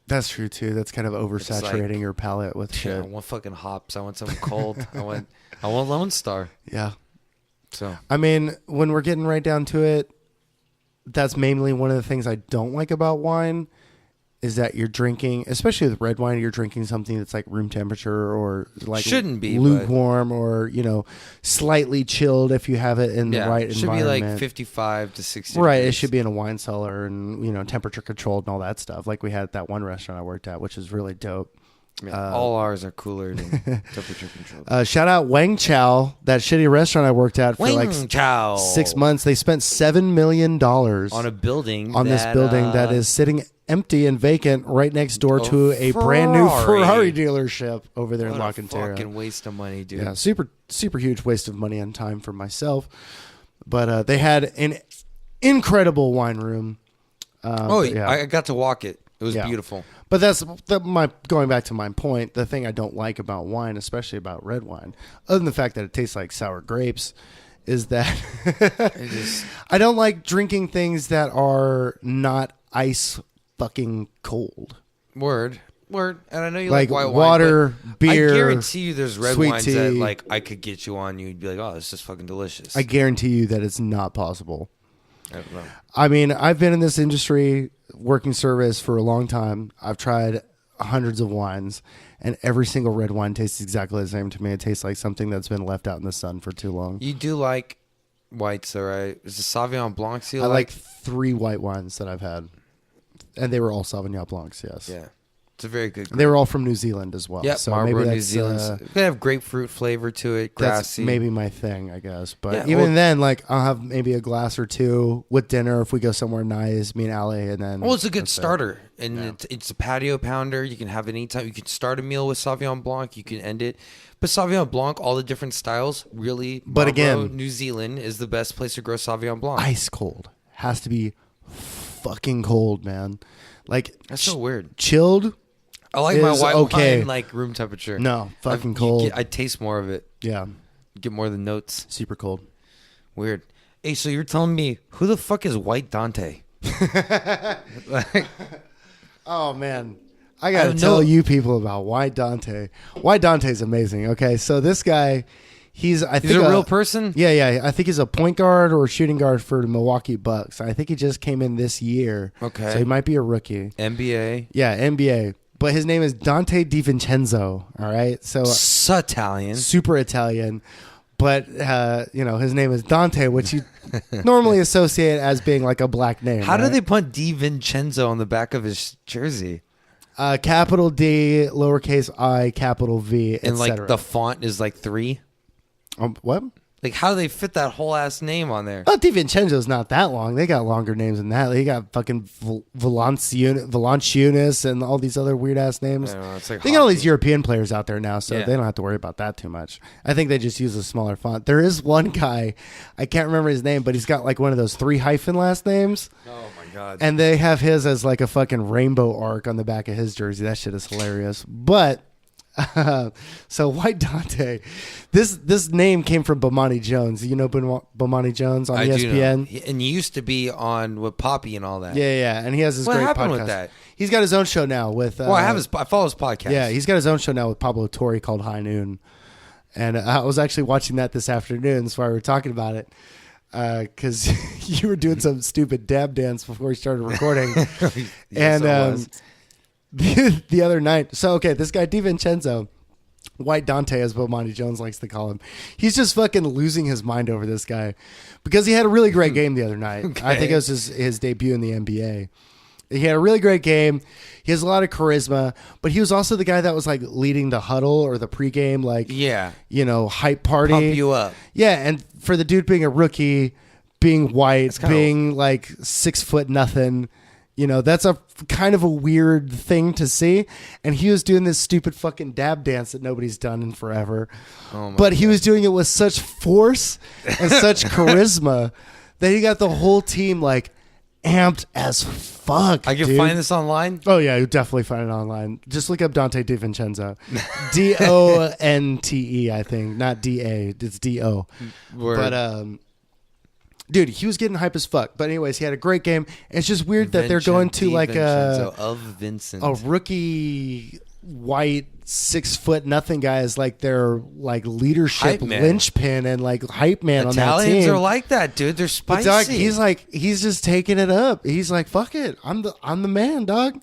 That's true, too. That's kind of oversaturating your palate with shit. I want fucking hops. I want something cold. I want Lone Star. Yeah. So I mean, when we're getting right down to it, that's mainly one of the things I don't like about wine is that you're drinking, especially with red wine, you're drinking something that's like room temperature or like shouldn't be lukewarm or, slightly chilled if you have it in the right it should environment. be like 55 to 60 Right. degrees. It should be in a wine cellar and, temperature controlled and all that stuff. Like we had at that one restaurant I worked at, which is really dope. Yeah, all ours are cooler than temperature controlled. Shout out Wang Chow, that shitty restaurant I worked at for Wang Chow. 6 months. They spent $7 million on a building this building that is sitting empty and vacant right next door to a brand new Ferrari dealership over there in La Cantera. Fucking waste of money, dude. Yeah, super huge waste of money and time for myself. But they had an incredible wine room. I got to walk it. It was beautiful. But that's going back to my point. The thing I don't like about wine, especially about red wine, other than the fact that it tastes like sour grapes, is that I don't like drinking things that are not ice fucking cold. Word. And I know you like white wine, water, beer. I guarantee you, there's red sweet wines tea. that like I could get you on. You'd be like, oh, this is fucking delicious. I guarantee you that it's not possible. I don't know. I mean, I've been in this industry working service for a long time. I've tried hundreds of wines, and every single red wine tastes exactly the same to me. It tastes like something that's been left out in the sun for too long. You do like whites, though, right? Is the Sauvignon Blancs you I like 3 white wines that I've had, and they were all Sauvignon Blancs, yes. Yeah. It's a very good. They were all from New Zealand as well. Yep, so Marlborough, maybe New Zealand. They have grapefruit flavor to it, grassy. That's maybe my thing, I guess. But Yeah, even then, like I'll have maybe a glass or two with dinner if we go somewhere nice, me and Allie, and then. Well, it's a good starter, and it's a patio pounder. You can have it anytime. You can start a meal with Sauvignon Blanc. You can end it. But Sauvignon Blanc, all the different styles, really. But Marlborough, again, New Zealand is the best place to grow Sauvignon Blanc. Ice cold has to be fucking cold, man. Like that's so weird. Chilled. I like my white wine like room temperature. No, fucking cold. I taste more of it. Yeah. Get more of the notes. Super cold. Weird. Hey, so you're telling me who the fuck is White Donte? Oh man, I gotta tell you people about White Donte. White Donte's amazing. Okay, so this guy, he's a real person. Yeah. I think he's a point guard or shooting guard for the Milwaukee Bucks. I think he just came in this year. Okay, so he might be a rookie. NBA. Yeah, NBA. But his name is Donte DiVincenzo. All right, so Italian, super Italian. But his name is Donte, which you normally associate as being like a black name. How do they put DiVincenzo on the back of his jersey? Capital D, lowercase I, capital V, and like the font is like 3. What? Like, how do they fit that whole ass name on there? Oh, DiVincenzo's not that long. They got longer names than that. They got fucking Valanciunas and all these other weird ass names. They got all these European players out there now, so they don't have to worry about that too much. I think they just use a smaller font. There is one guy, I can't remember his name, but he's got like one of those 3 hyphen last names. Oh my god! And they have his as like a fucking rainbow arc on the back of his jersey. That shit is hilarious. But. So White Donte, this name came from Bomani Jones. You know Bomani Jones on ESPN? Do know. And he used to be on with Poppy and all that. Yeah. And he has this great podcast. What happened with that? He's got his own show now with. I follow his podcast. Yeah, he's got his own show now with Pablo Torre called High Noon, and I was actually watching that this afternoon. That's why we were talking about it. Because you were doing some stupid dab dance before we started recording, and. The other night, so okay, this guy DiVincenzo, White Donte as Bomani Jones likes to call him, he's just fucking losing his mind over this guy because he had a really great game the other night. Okay. I think it was his debut in the NBA. He had a really great game. He has a lot of charisma, but he was also the guy that was like leading the huddle or the pregame, like hype party, pump you up. Yeah, and for the dude being a rookie, being white, being like 6'0", that's a kind of a weird thing to see. And he was doing this stupid fucking dab dance that nobody's done in forever. But he was doing it with such force and such charisma that he got the whole team like amped as fuck. I can find this online? Oh, yeah, you definitely find it online. Just look up Donte DiVincenzo. DONTE, I think. Not DA. It's DO. Word. But, dude, he was getting hype as fuck. But anyways, he had a great game. It's just weird that they're going to like a of Vincent. a rookie white 6 foot nothing guy as like their like leadership Hype man. linchpin and like hype man on that Italians team. are like that, dude. They're spicy. But dog, he's just taking it up. He's like, fuck it, I'm the man, dog.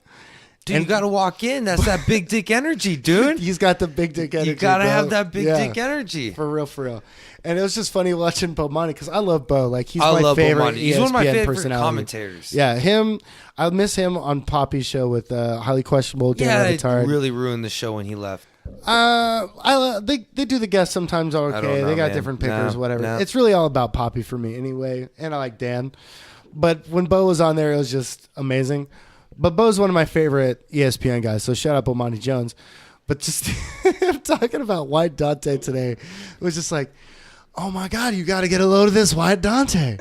Dude, you got to walk in. That's that big dick energy, dude. He's got the big dick energy. You got to bro. have that big dick energy. For real. And it was just funny watching Bo Monty because I love Bo. Like he's I my love favorite. Bo Monty. He's one of my ESPN favorite personality. commentators. Yeah, him. I miss him on Poppy's show with highly questionable. Yeah, it Retard. really ruined the show when he left. They do the guests sometimes okay. I don't know, they got man. different pickers, No, whatever. no. It's really all about Poppy for me anyway, and I like Dan. But when Bo was on there, it was just amazing. But Bo's one of my favorite ESPN guys, so shout out Bo Monty Jones. But just I'm talking about White Donte today. It was just like, oh my God, you got to get a load of this White Donte.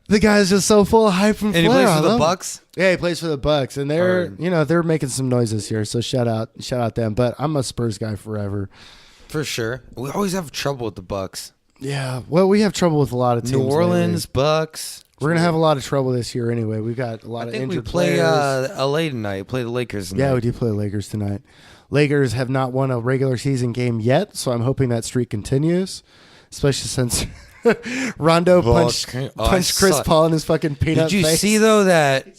The guy is just so full of hype and flair. And he plays for the Bucks? Yeah, he plays for the Bucks, and they're making some noise this year. So shout out them. But I'm a Spurs guy forever. For sure. We always have trouble with the Bucks. Yeah, well, we have trouble with a lot of teams. New Orleans, lately. Bucks. We're gonna have a lot of trouble this year anyway. We've got a lot of injured we play players. LA tonight. Play the Lakers tonight. Yeah, we do play the Lakers tonight. Lakers have not won a regular season game yet, so I'm hoping that streak continues, especially since Rondo punched Chris Paul in his fucking peanut Did you face. see, though, that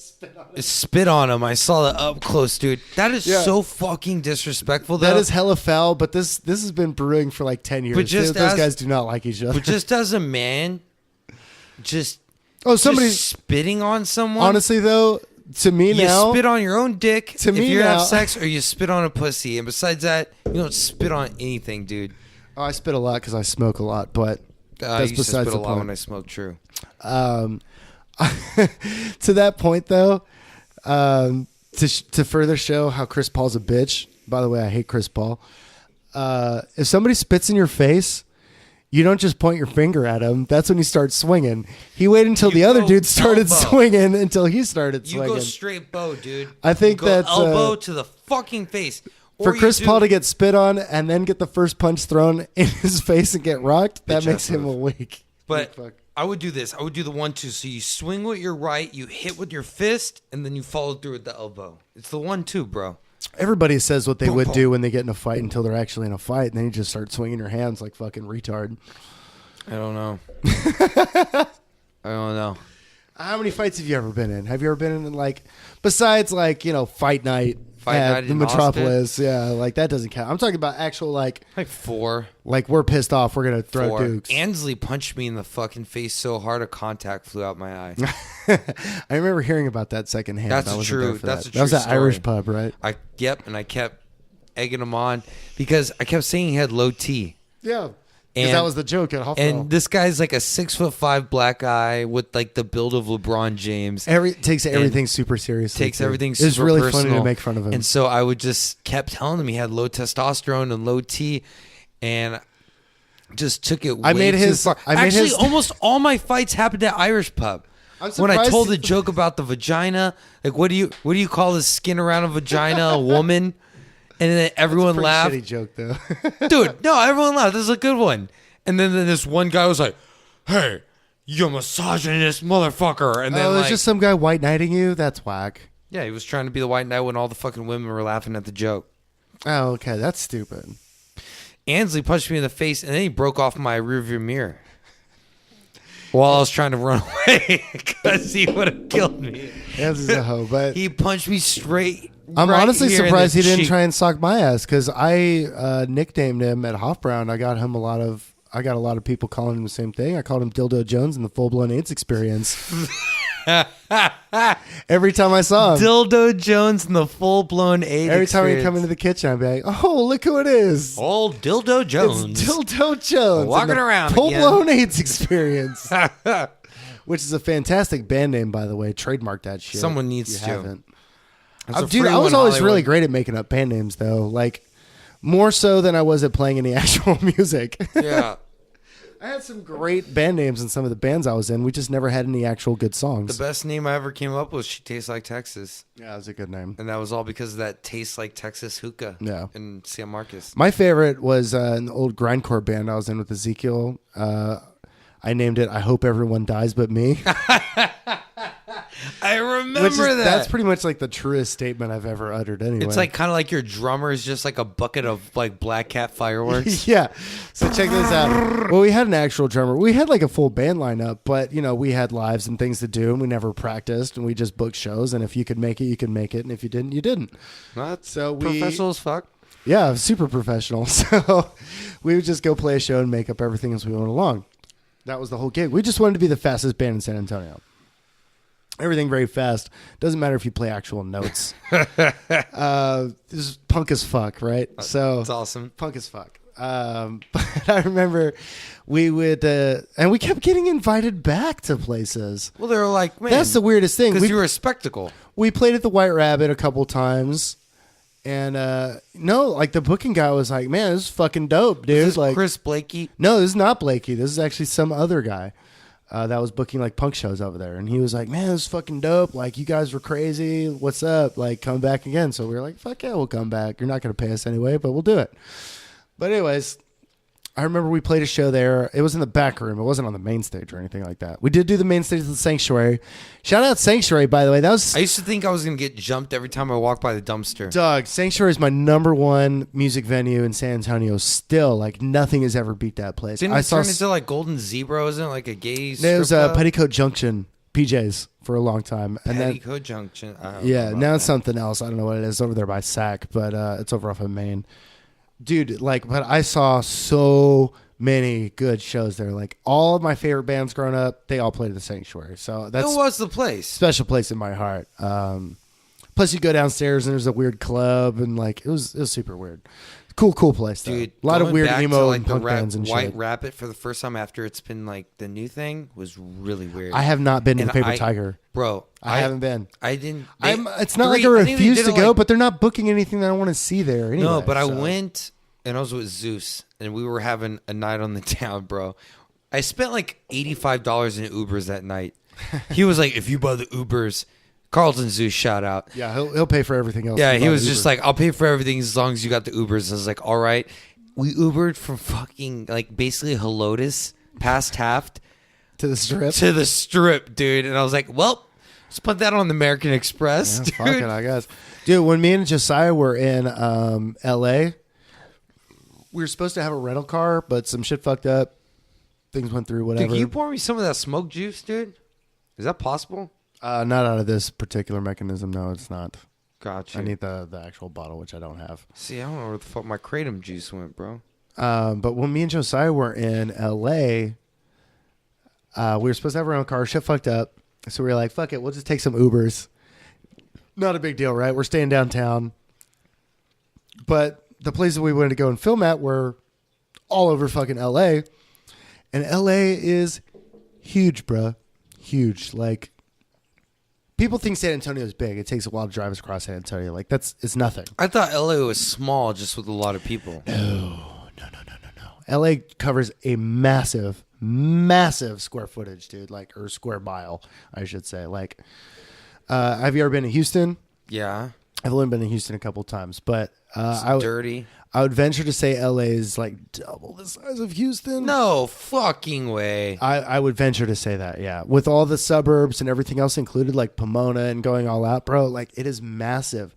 spit on him? I saw that up close, dude. That is so fucking disrespectful, though. That is hella foul, but this has been brewing for like 10 years. But just Those guys do not like each other. But just as a man, somebody spitting on someone. Honestly, though, to me you now, spit on your own dick to if me you now, have sex, or you spit on a pussy. And besides that, you don't spit on anything, dude. Oh, I spit a lot because I smoke a lot, but that's I used besides to spit the a lot point. when I smoke. True. To that point, though, to further show how Chris Paul's a bitch. By the way, I hate Chris Paul. If somebody spits in your face, you don't just point your finger at him. That's when you start swinging. He waited until the other dude started swinging until he started swinging. You go straight bow, dude. I think that's elbow to the fucking face. For Chris Paul to get spit on and then get the first punch thrown in his face and get rocked, that makes him a weak. But I would do this. I would do the 1-2. So you swing with your right, you hit with your fist, and then you follow through with the elbow. It's the 1-2, bro. Everybody says what they would do when they get in a fight until they're actually in a fight, and then you just start swinging your hands like fucking retard. I don't know. I don't know. How many fights have you ever been in? Have you ever been in, like, besides, like, fight night at the Metropolis? Yeah, like, that doesn't count. I'm talking about actual, like 4. Like, we're pissed off. We're going to throw 4. dukes. Ansley punched me in the fucking face so hard a contact flew out my eye. I remember hearing about that secondhand. That's I wasn't true. there for That's that. a true That was that story. Irish pub, right? And I kept egging him on because I kept saying he had low T. Yeah. Because that was the joke at Hoffman. And this guy's like a 6'5" black guy with like the build of LeBron James. Takes everything super seriously. Takes everything super It's really personal. funny to make fun of him. And so I would just kept telling him he had low testosterone and low T, and just took it way too far. Actually, almost all my fights happened at Irish pub. When I told the joke about the vagina, like what do you call the skin around a vagina? A woman. And then everyone laughed. Shitty joke though. Dude, no, everyone laughed. This is a good one. And then this one guy was like, "Hey, you misogynist motherfucker!" And then it was just some guy white knighting you. That's whack. Yeah, he was trying to be the white knight when all the fucking women were laughing at the joke. Oh, okay, that's stupid. Ansley punched me in the face, and then he broke off my rearview mirror while I was trying to run away because he would have killed me. Ansley's a hoe, but he punched me straight. I'm honestly surprised he didn't cheek. try and sock my ass because I nicknamed him at Hofbrown. I got a lot of people calling him the same thing. I called him Dildo Jones in the Full Blown AIDS Experience. Every time I saw him, Dildo Jones in the Full Blown AIDS every time Experience. he'd come into the kitchen, I'd be like, "Oh, look who it is! Old Dildo Jones, It's Dildo Jones, walking around Full again. Blown AIDS Experience." Which is a fantastic band name, by the way. Trademark that shit. Someone needs if to. you haven't. That's a Dude, free I was one, always Hollywood. really great at making up band names, though. Like, more so than I was at playing any actual music. Yeah. I had some great band names in some of the bands I was in. We just never had any actual good songs. The best name I ever came up with, She Tastes Like Texas. Yeah, it was a good name. And that was all because of that Tastes Like Texas hookah Yeah. in San Marcos. My favorite was an old grindcore band I was in with Ezekiel. I named it I Hope Everyone Dies But Me. I remember that. That's pretty much like the truest statement I've ever uttered anyway. It's like kind of like your drummer is just like a bucket of like Black Cat fireworks. Yeah. So check this out. Well, we had an actual drummer. We had like a full band lineup, but we had lives and things to do, and we never practiced, and we just booked shows. And if you could make it, you could make it, and if you didn't, you didn't. That's professional as fuck. Yeah, super professional. So we would just go play a show and make up everything as we went along. That was the whole gig. We just wanted to be the fastest band in San Antonio. Everything very fast. Doesn't matter if you play actual notes. This is punk as fuck, right? So it's awesome. Punk as fuck. But I remember we would, and we kept getting invited back to places. Well, they were like, man. That's the weirdest thing. Because you were a spectacle. We played at the White Rabbit a couple times. And no, like the booking guy was like, man, this is fucking dope, dude. Is this like Chris Blakey? No, this is not Blakey. This is actually some other guy that was booking like punk shows over there. And he was like, man, this is fucking dope. Like, you guys were crazy. What's up? Like, come back again. So we were like, fuck yeah, we'll come back. You're not going to pay us anyway, but we'll do it. But anyways, I remember we played a show there. It was in the back room. It wasn't on the main stage or anything like that. We did do the main stage of the Sanctuary. Shout out Sanctuary, by the way. That was. I used to think I was going to get jumped every time I walked by the dumpster. Doug, Sanctuary is my number one music venue in San Antonio. Still, like nothing has ever beat that place. Didn't it turn into like Golden Zebra? Wasn't it like a gay strip It was club? Petticoat Junction, PJs for a long time. And Petticoat Junction. Yeah, now it's something else. I don't know what it is over there by Sac, but it's over off of Main. Dude, but I saw so many good shows there. Like all of my favorite bands growing up, they all played at the Sanctuary. So that's it was the place. Special place in my heart. Plus you go downstairs and there's a weird club and like it was super weird. Cool place though. Dude, a lot of weird emo like and punk bands and White shit. Rabbit for the first time after it's been like the new thing was really weird. I have not been to the Paper Tiger. Bro, I haven't been. I didn't. It's not like I refuse to go, but they're not booking anything that I want to see there anyway. No, but I went and I was with Zeus and we were having a night on the town, bro. I spent like $85 in Ubers that night. He was like, if you buy the Ubers, Carlton Zeus, shout out. Yeah, he'll pay for everything else. Yeah, he was just like, I'll pay for everything as long as you got the Ubers. I was like, all right. We Ubered from fucking like basically Helotes past Taft to the strip. To the strip, dude. And I was like, well, let's put that on the American Express. Yeah, dude. fuck it, I guess. Dude, when me and Josiah were in LA, we were supposed to have a rental car, but some shit fucked up. Things went through, whatever. Dude, can you pour me some of that smoke juice, dude? Is that possible? Not out of this particular mechanism. No, it's not. Gotcha. I need the actual bottle, which I don't have. See, I don't know where the fuck my kratom juice went, bro. But when me and Josiah were in LA, we were supposed to have our own car. Shit fucked up. So we were like, fuck it. We'll just take some Ubers. Not a big deal, right? We're staying downtown. But the places we wanted to go and film at were all over fucking LA. And LA is huge, bruh. Huge. Like, people think San Antonio is big. It takes a while to drive us across San Antonio. Like, it's nothing. I thought LA was small, just with a lot of people. No. LA covers a massive square footage, dude. Like, or square mile, I should say. Like, have you ever been to Houston? Yeah. I've only been to Houston a couple times, but dirty. I would venture to say LA is like double the size of Houston. No fucking way. I would venture to say that, yeah. With all the suburbs and everything else included, like Pomona and going all out, bro, like it is massive.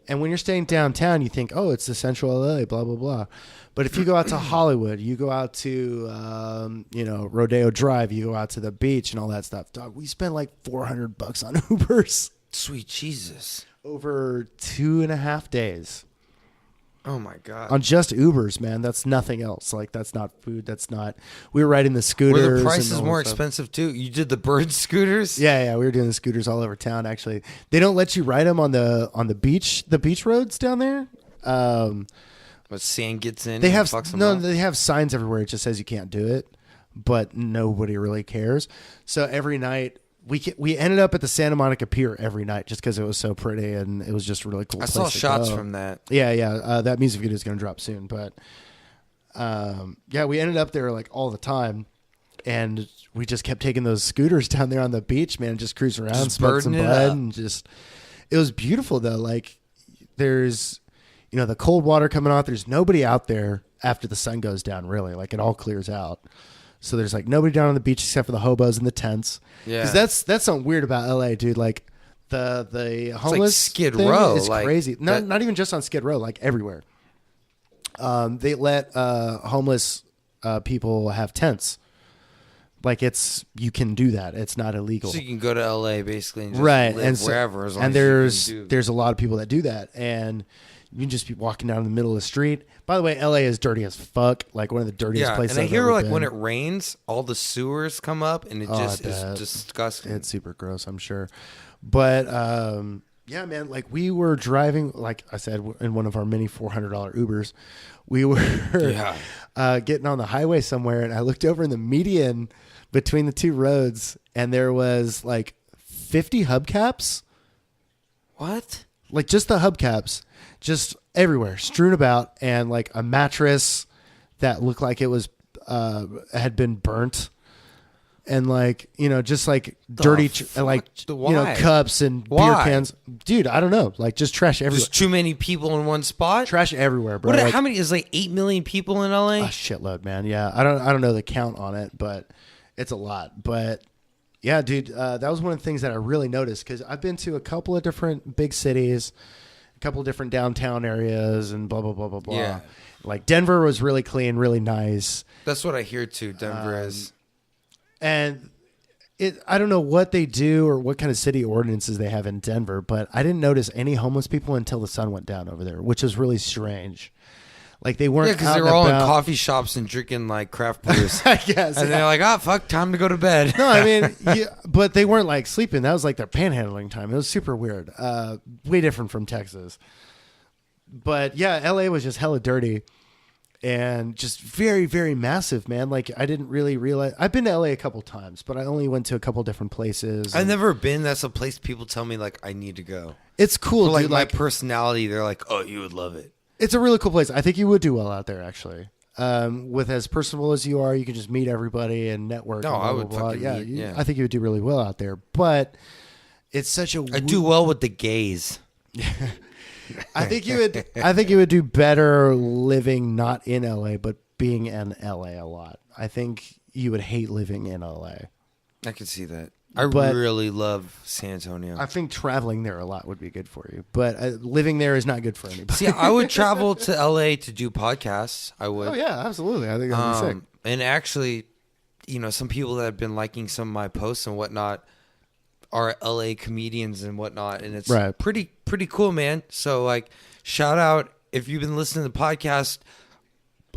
And when you're staying downtown, you think, oh, it's the central LA, blah, blah, blah. But if you go out to Hollywood, you go out to, Rodeo Drive, you go out to the beach and all that stuff. Dog, we spent like $400 on Ubers. Sweet Jesus. Over 2.5 days. Oh my God. On just Ubers, man. That's nothing else. Like, that's not food. That's not. We were riding the scooters. Were the prices more expensive too? You did the bird scooters? Yeah. We were doing the scooters all over town. Actually, they don't let you ride them on the beach roads down there. But sand gets in. They have up. They have signs everywhere. It just says you can't do it, but nobody really cares. So every night. We ended up at the Santa Monica Pier every night just because it was so pretty and it was just a really cool. I place saw to shots go. from that. Yeah. That music video is going to drop soon, but we ended up there like all the time, and we just kept taking those scooters down there on the beach, man. Just cruise around, smoke some bud, and it was beautiful though. Like there's, the cold water coming off. There's nobody out there after the sun goes down. Really, like it all clears out. So there's like nobody down on the beach except for the hobos and the tents. Yeah. Because that's something weird about LA, dude. Like The It's homeless like Skid thing Row, is like crazy. Not even just on Skid Row, like everywhere. They let homeless people have tents. Like you can do that. It's not illegal. So you can go to LA basically and just right. live And so, wherever as long and as you can do. there's a lot of people that do that, and you can just be walking down the middle of the street. By the way, LA is dirty as fuck. Like one of the dirtiest places. And I I've hear ever like been. when it rains, all the sewers come up, and it just is disgusting. It's super gross, I'm sure. But yeah, man, like we were driving, like I said, in one of our mini $400 Ubers. We were getting on the highway somewhere, and I looked over in the median between the two roads, and there was like 50 hubcaps. What? Like just the hubcaps, just everywhere, strewn about, and like a mattress that looked like it was had been burnt. And like, just like dirty, like, cups and beer cans. Dude, I don't know. Like just trash everywhere. There's too many people in one spot? Trash everywhere, bro. How many? Is like 8 million people in LA? A shitload, man. Yeah. I don't know the count on it, but it's a lot. But yeah, dude, that was one of the things that I really noticed because I've been to a couple of different big cities, a couple of different downtown areas and blah, blah, blah, blah, blah. Yeah. Like Denver was really clean, really nice. That's what I hear too. Denver is. And I don't know what they do or what kind of city ordinances they have in Denver, but I didn't notice any homeless people until the sun went down over there, which is really strange. Like they weren't. Yeah, because they were all in coffee shops and drinking like craft brews. I guess. And they're like, fuck, time to go to bed. No, I mean, but they weren't like sleeping. That was like their panhandling time. It was super weird. Way different from Texas. But yeah, LA was just hella dirty. And just very, very massive, man. Like I didn't really realize. I've been to LA a couple times, but I only went to a couple different places. I've never been. That's a place people tell me like I need to go. It's cool, like dude. My like personality, they're like, oh, you would love it. It's a really cool place. I think you would do well out there, actually. With as personable as you are, you can just meet everybody and network. No, and blah, I would blah, blah. fucking Yeah, meet, yeah. I think you would do really well out there. But it's such a. I do well with the gays. I think you would do better living not in LA, but being in LA a lot. I think you would hate living in LA. I can see that. I really love San Antonio. I think traveling there a lot would be good for you, but living there is not good for anybody. See, I would travel to LA to do podcasts. I would. Oh yeah, absolutely. I think that'd be sick. And actually, some people that have been liking some of my posts and whatnot are LA comedians and whatnot, and it's pretty cool, man. So like, shout out if you've been listening to the podcast.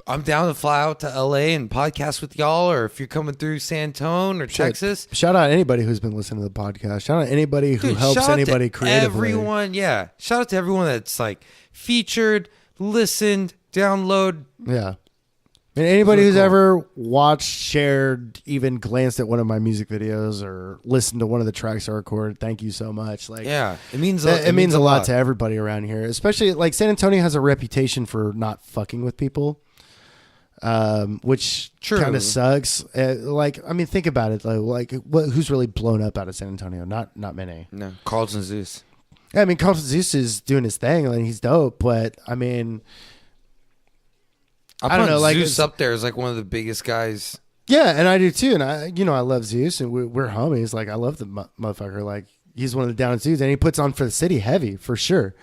I'm down to fly out to LA and podcast with y'all, or if you're coming through San Antonio or Texas. Shout out anybody who's been listening to the podcast. Shout out anybody who helps anybody creatively. Everyone, yeah. Shout out to everyone that's like featured, listened, download. Yeah. And anybody who's ever watched, shared, even glanced at one of my music videos or listened to one of the tracks I recorded, thank you so much. Like, yeah, it means a lot to everybody around here. Especially like San Antonio has a reputation for not fucking with people. Which kind of sucks. Think about it. Who's really blown up out of San Antonio? Not many. No, Carlton Zeus. Yeah, I mean, Carlton Zeus is doing his thing and he's dope. But I mean, I don't know. Like Zeus up there is like one of the biggest guys. Yeah, and I do too. And I love Zeus, and we're homies. Like I love the motherfucker. Like he's one of the down dudes, and he puts on for the city heavy for sure.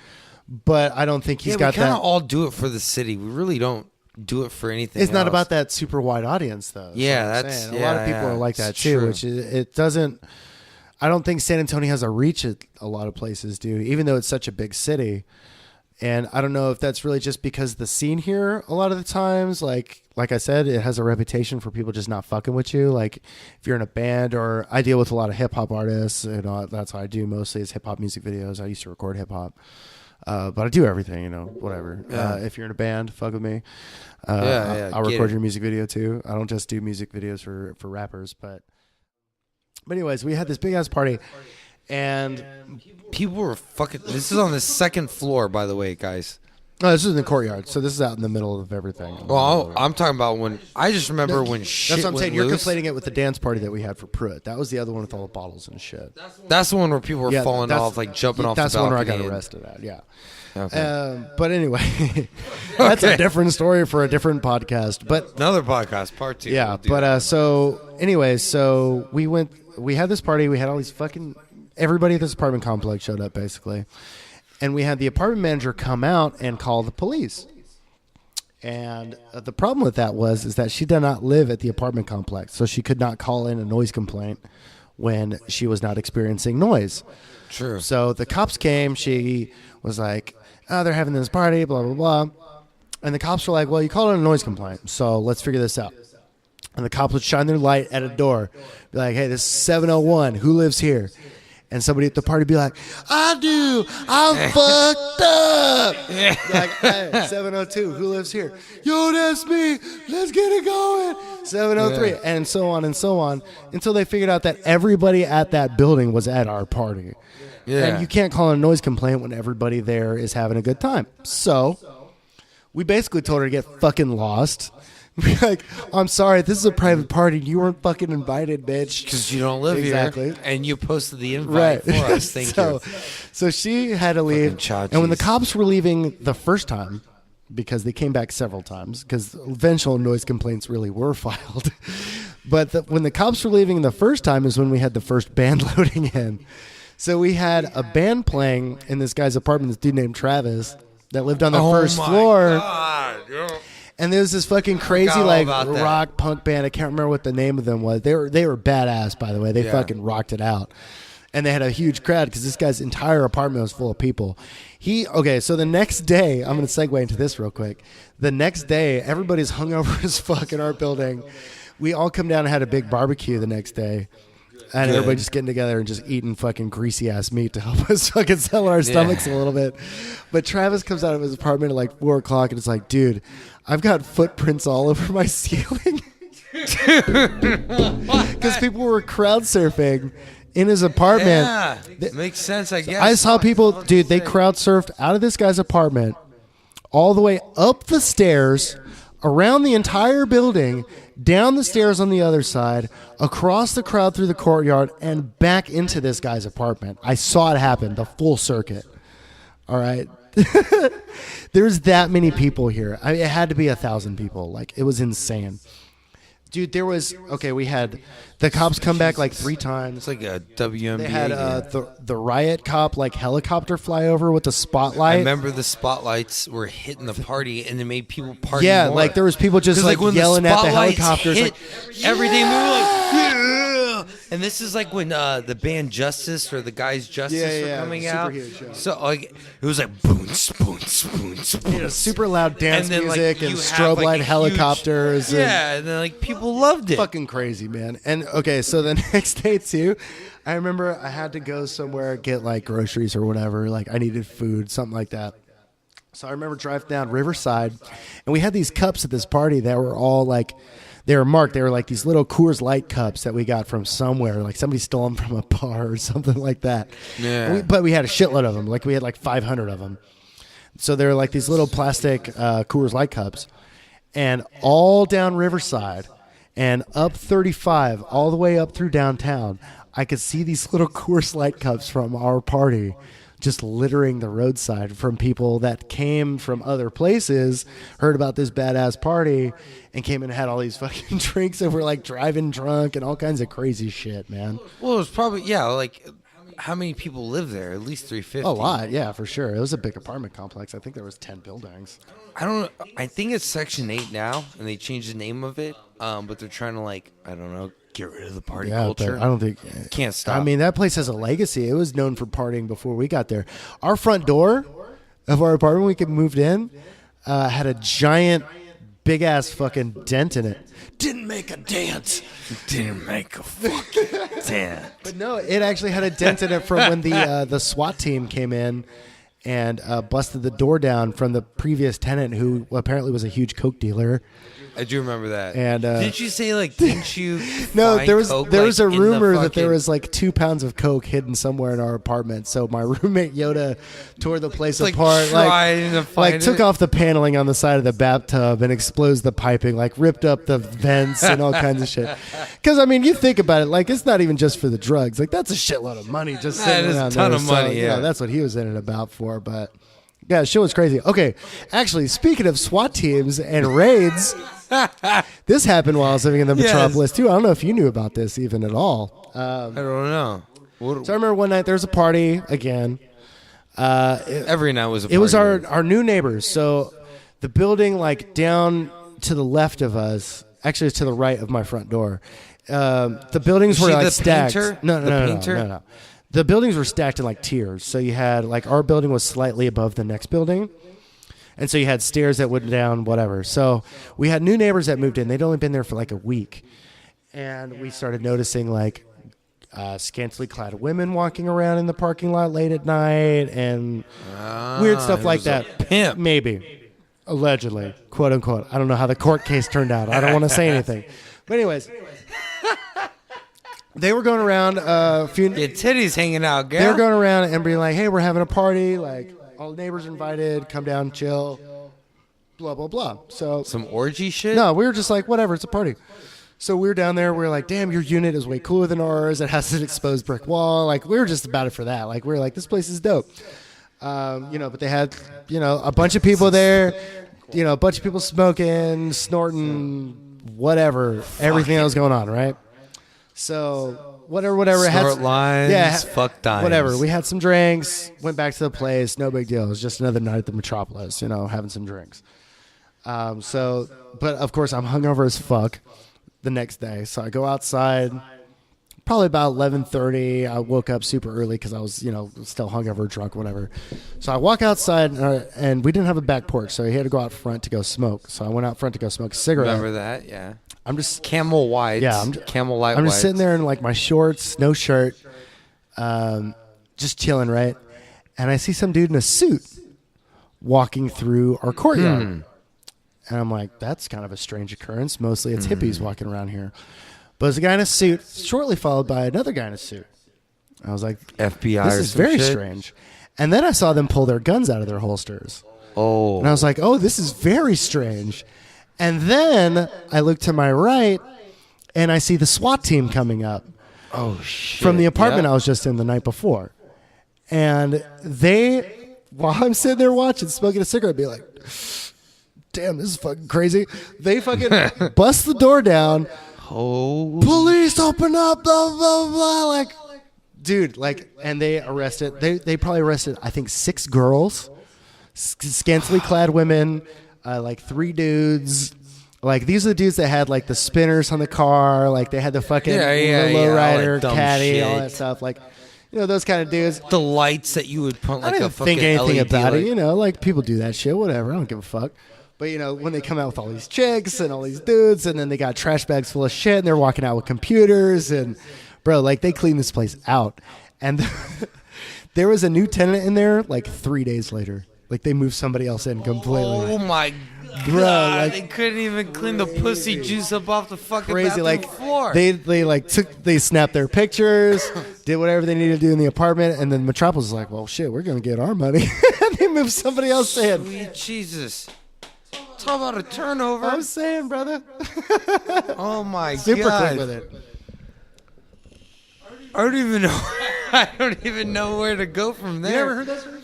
But I don't think he's got that. We kind of all do it for the city. We really don't do it for anything. It's not about that super wide audience though. Yeah, that's a lot of people are like that too. True. Which it doesn't. I don't think San Antonio has a reach at a lot of places, dude. Even though it's such a big city, and I don't know if that's really just because the scene here. A lot of the times, like I said, it has a reputation for people just not fucking with you. Like if you're in a band, or I deal with a lot of hip hop artists. That's what I do mostly is hip hop music videos. I used to record hip hop. But I do everything, whatever. Yeah. If you're in a band, fuck with me. I'll record your music video too. I don't just do music videos for rappers, but anyways, we had this big ass party, and people were fucking. This is on the second floor, by the way, guys. No, this is in the courtyard, so this is out in the middle of everything. Well, I'm talking about when I just remember when shit. That's what I'm saying. You're conflating it with the dance party that we had for Pruitt. That was the other one with all the bottles and shit. That's the one where people were falling off, like jumping off the balcony. That's the one where I got arrested at. Yeah. Okay. But anyway, that's a different story for a different podcast. But another podcast, part 2. Yeah. But so anyway, so we had this party. We had all these fucking everybody at this apartment complex showed up, basically. And we had the apartment manager come out and call the police. And the problem with that is that she did not live at the apartment complex, so she could not call in a noise complaint when she was not experiencing noise. True. So the cops came. She was like, oh, they're having this party, blah, blah, blah. And the cops were like, well, you called in a noise complaint, so let's figure this out. And the cops would shine their light at a door, be like, hey, this is 701. Who lives here? And somebody at the party be like, I do. I'm fucked up. Like, hey, 702. Who lives here? Yo, that's me. Let's get it going. 703. Yeah. And so on until they figured out that everybody at that building was at our party. Yeah. And you can't call it a noise complaint when everybody there is having a good time. So we basically told her to get fucking lost. We're like, I'm sorry, this is a private party. You weren't fucking invited, bitch. Because you don't live here. And you posted the invite right. for us. Thank you. So she had to leave. And when the cops were leaving the first time, because they came back several times, because eventual noise complaints really were filed. But when the cops were leaving the first time is when we had the first band loading in. So we had a band playing in this guy's apartment, this dude named Travis, that lived on the first floor. God. And there was this fucking crazy like rock punk band. I can't remember what the name of them was. They were badass, by the way. They fucking rocked it out. And they had a huge crowd because this guy's entire apartment was full of people. So the next day, I'm going to segue into this real quick. The next day, everybody's hungover as fuck in our building. We all come down and had a big barbecue the next day. And everybody just getting together and just eating fucking greasy ass meat to help us fucking settle our stomachs a little bit. But Travis comes out of his apartment at like 4 o'clock and it's like, dude, I've got footprints all over my ceiling. Because people were crowd surfing in his apartment. Yeah, makes sense, I guess. I saw people, dude, they crowd surfed out of this guy's apartment all the way up the stairs, around the entire building, down the stairs on the other side, across the crowd through the courtyard, and back into this guy's apartment. I saw it happen, the full circuit. All right? There's that many people here. It had to be 1,000 people. Like, it was insane. Dude, we had the cops come back like 3 times. It's like a WNBA. They had the riot cop like helicopter fly over with the spotlight. I remember the spotlights were hitting the party and it made people party more. Like there was people just like yelling at the helicopters. Hit, everything moved like, yeah! And this is like when the band Justice or the guys Justice were coming out. Huge, so like it was like boom, boom, boom, boom. Super loud dance music and strobe light helicopters. And then like people loved it. Fucking crazy, man. And okay, so the next day too, I remember I had to go somewhere, get like groceries or whatever. Like I needed food, something like that. So I remember driving down Riverside, and we had these cups at this party that were all like, they were marked. They were like these little Coors Light cups that we got from somewhere. Like somebody stole them from a bar or something like that. Yeah. But we had a shitload of them. Like we had like 500 of them. So they were like these little plastic Coors Light cups. And all down Riverside and up 35, all the way up through downtown, I could see these little Coors Light cups from our party just littering the roadside from people that came from other places, heard about this badass party, and came and had all these fucking drinks and were like driving drunk and all kinds of crazy shit, man. Well, it was probably, like, how many people live there? At least 350. A lot, yeah, for sure. It was a big apartment complex. I think there was 10 buildings. I think it's Section 8 now, and they changed the name of it, but they're trying to, like, I don't know, get rid of the party culture. I don't think... Can't stop. I mean, that place has a legacy. It was known for partying before we got there. Our front door of our apartment when we moved in had a giant, big-ass fucking dent in it. Didn't make a dent. Didn't make a fucking dent. But no, it actually had a dent in it from when the SWAT team came in and busted the door down from the previous tenant who apparently was a huge coke dealer. I do remember that. And didn't you say like didn't you? No, there was coke, there was a rumor fucking... that there was like 2 pounds of coke hidden somewhere in our apartment. So my roommate Yoda tore the place apart, took off the paneling on the side of the bathtub and exposed the piping, like ripped up the vents and all kinds of shit. Because I mean, you think about it, like it's not even just for the drugs. Like that's a shitload of money just sitting around there. That is a ton of money. Yeah, that's what he was in it about for, but. Yeah, shit was crazy. Okay, actually, speaking of SWAT teams and raids, this happened while I was living in the Metropolis, too. I don't know if you knew about this even at all. I don't know. So I remember one night there was a party again. Every night was a party. It was our new neighbors. So the building like down to the left of us, actually to the right of my front door, the buildings were like stacked. Painter? No. The buildings were stacked in like tiers. So you had like our building was slightly above the next building. And so you had stairs that went down, whatever. So we had new neighbors that moved in. They'd only been there for like a week. And we started noticing like scantily clad women walking around in the parking lot late at night and weird stuff like that. Pimp. Maybe. Allegedly. Quote unquote. I don't know how the court case turned out. I don't want to say anything. But anyways. They were going around a few... Your titties hanging out, girl. They were going around and being like, hey, we're having a party. Like, all the neighbors invited. Come down, chill. Blah, blah, blah. So some orgy shit? No, we were just like, whatever, it's a party. So we were down there. We were like, damn, your unit is way cooler than ours. It has an exposed brick wall. Like, we were just about it for that. Like, we were like, this place is dope. But they had, a bunch of people there. A bunch of people smoking, snorting, whatever. Everything that was going on, right? So whatever. Snort lines, fuck dimes. Whatever. We had some drinks, went back to the place. No big deal. It was just another night at the Metropolis, having some drinks. But of course I'm hungover as fuck the next day. So I go outside, probably about 11:30. I woke up super early because I was, still hungover, drunk, whatever. So I walk outside and we didn't have a back porch, so he had to go out front to go smoke. So I went out front to go smoke a cigarette. Remember that? Yeah. I'm just Camel whites. Yeah, Camel light. I'm just sitting there in like my shorts, no shirt, just chilling, right? And I see some dude in a suit walking through our courtyard, and I'm like, that's kind of a strange occurrence. Mostly it's hippies walking around here, but there's a guy in a suit, shortly followed by another guy in a suit. I was like, FBI. This is very strange. And then I saw them pull their guns out of their holsters. Oh, and I was like, oh, this is very strange. And then I look to my right, and I see the SWAT team coming up. Oh, shit. From the apartment I was just in the night before. And they, while I'm sitting there watching, smoking a cigarette, be like, damn, this is fucking crazy. They fucking bust the door down. Oh. Police, open up, blah, blah, blah. Like, dude, and they arrested, they probably arrested, I think, 6 girls, scantily clad women, 3 dudes. Like, these are the dudes that had, like, the spinners on the car. Like, they had the fucking lowrider, caddy, all that stuff. Like, those kind of dudes. The lights that you would put, like, I didn't a fucking think anything LED about light. it. Like, people do that shit. Whatever. I don't give a fuck. But, when they come out with all these chicks and all these dudes, and then they got trash bags full of shit, and they're walking out with computers. And, bro, like, they clean this place out. And there was a new tenant in there, 3 days later. Like, they moved somebody else in completely. Oh, my Bro, God, they couldn't even clean the pussy juice up off the fucking crazy. bathroom floor. They snapped their pictures, did whatever they needed to do in the apartment, and then Metropolis was like, well, shit, we're going to get our money. And they moved somebody else in. Sweet Jesus. Talk about a turnover. I'm saying, brother. Oh, my Super God. quick with it. I don't even know. I don't even know where to go from there. You never heard that story?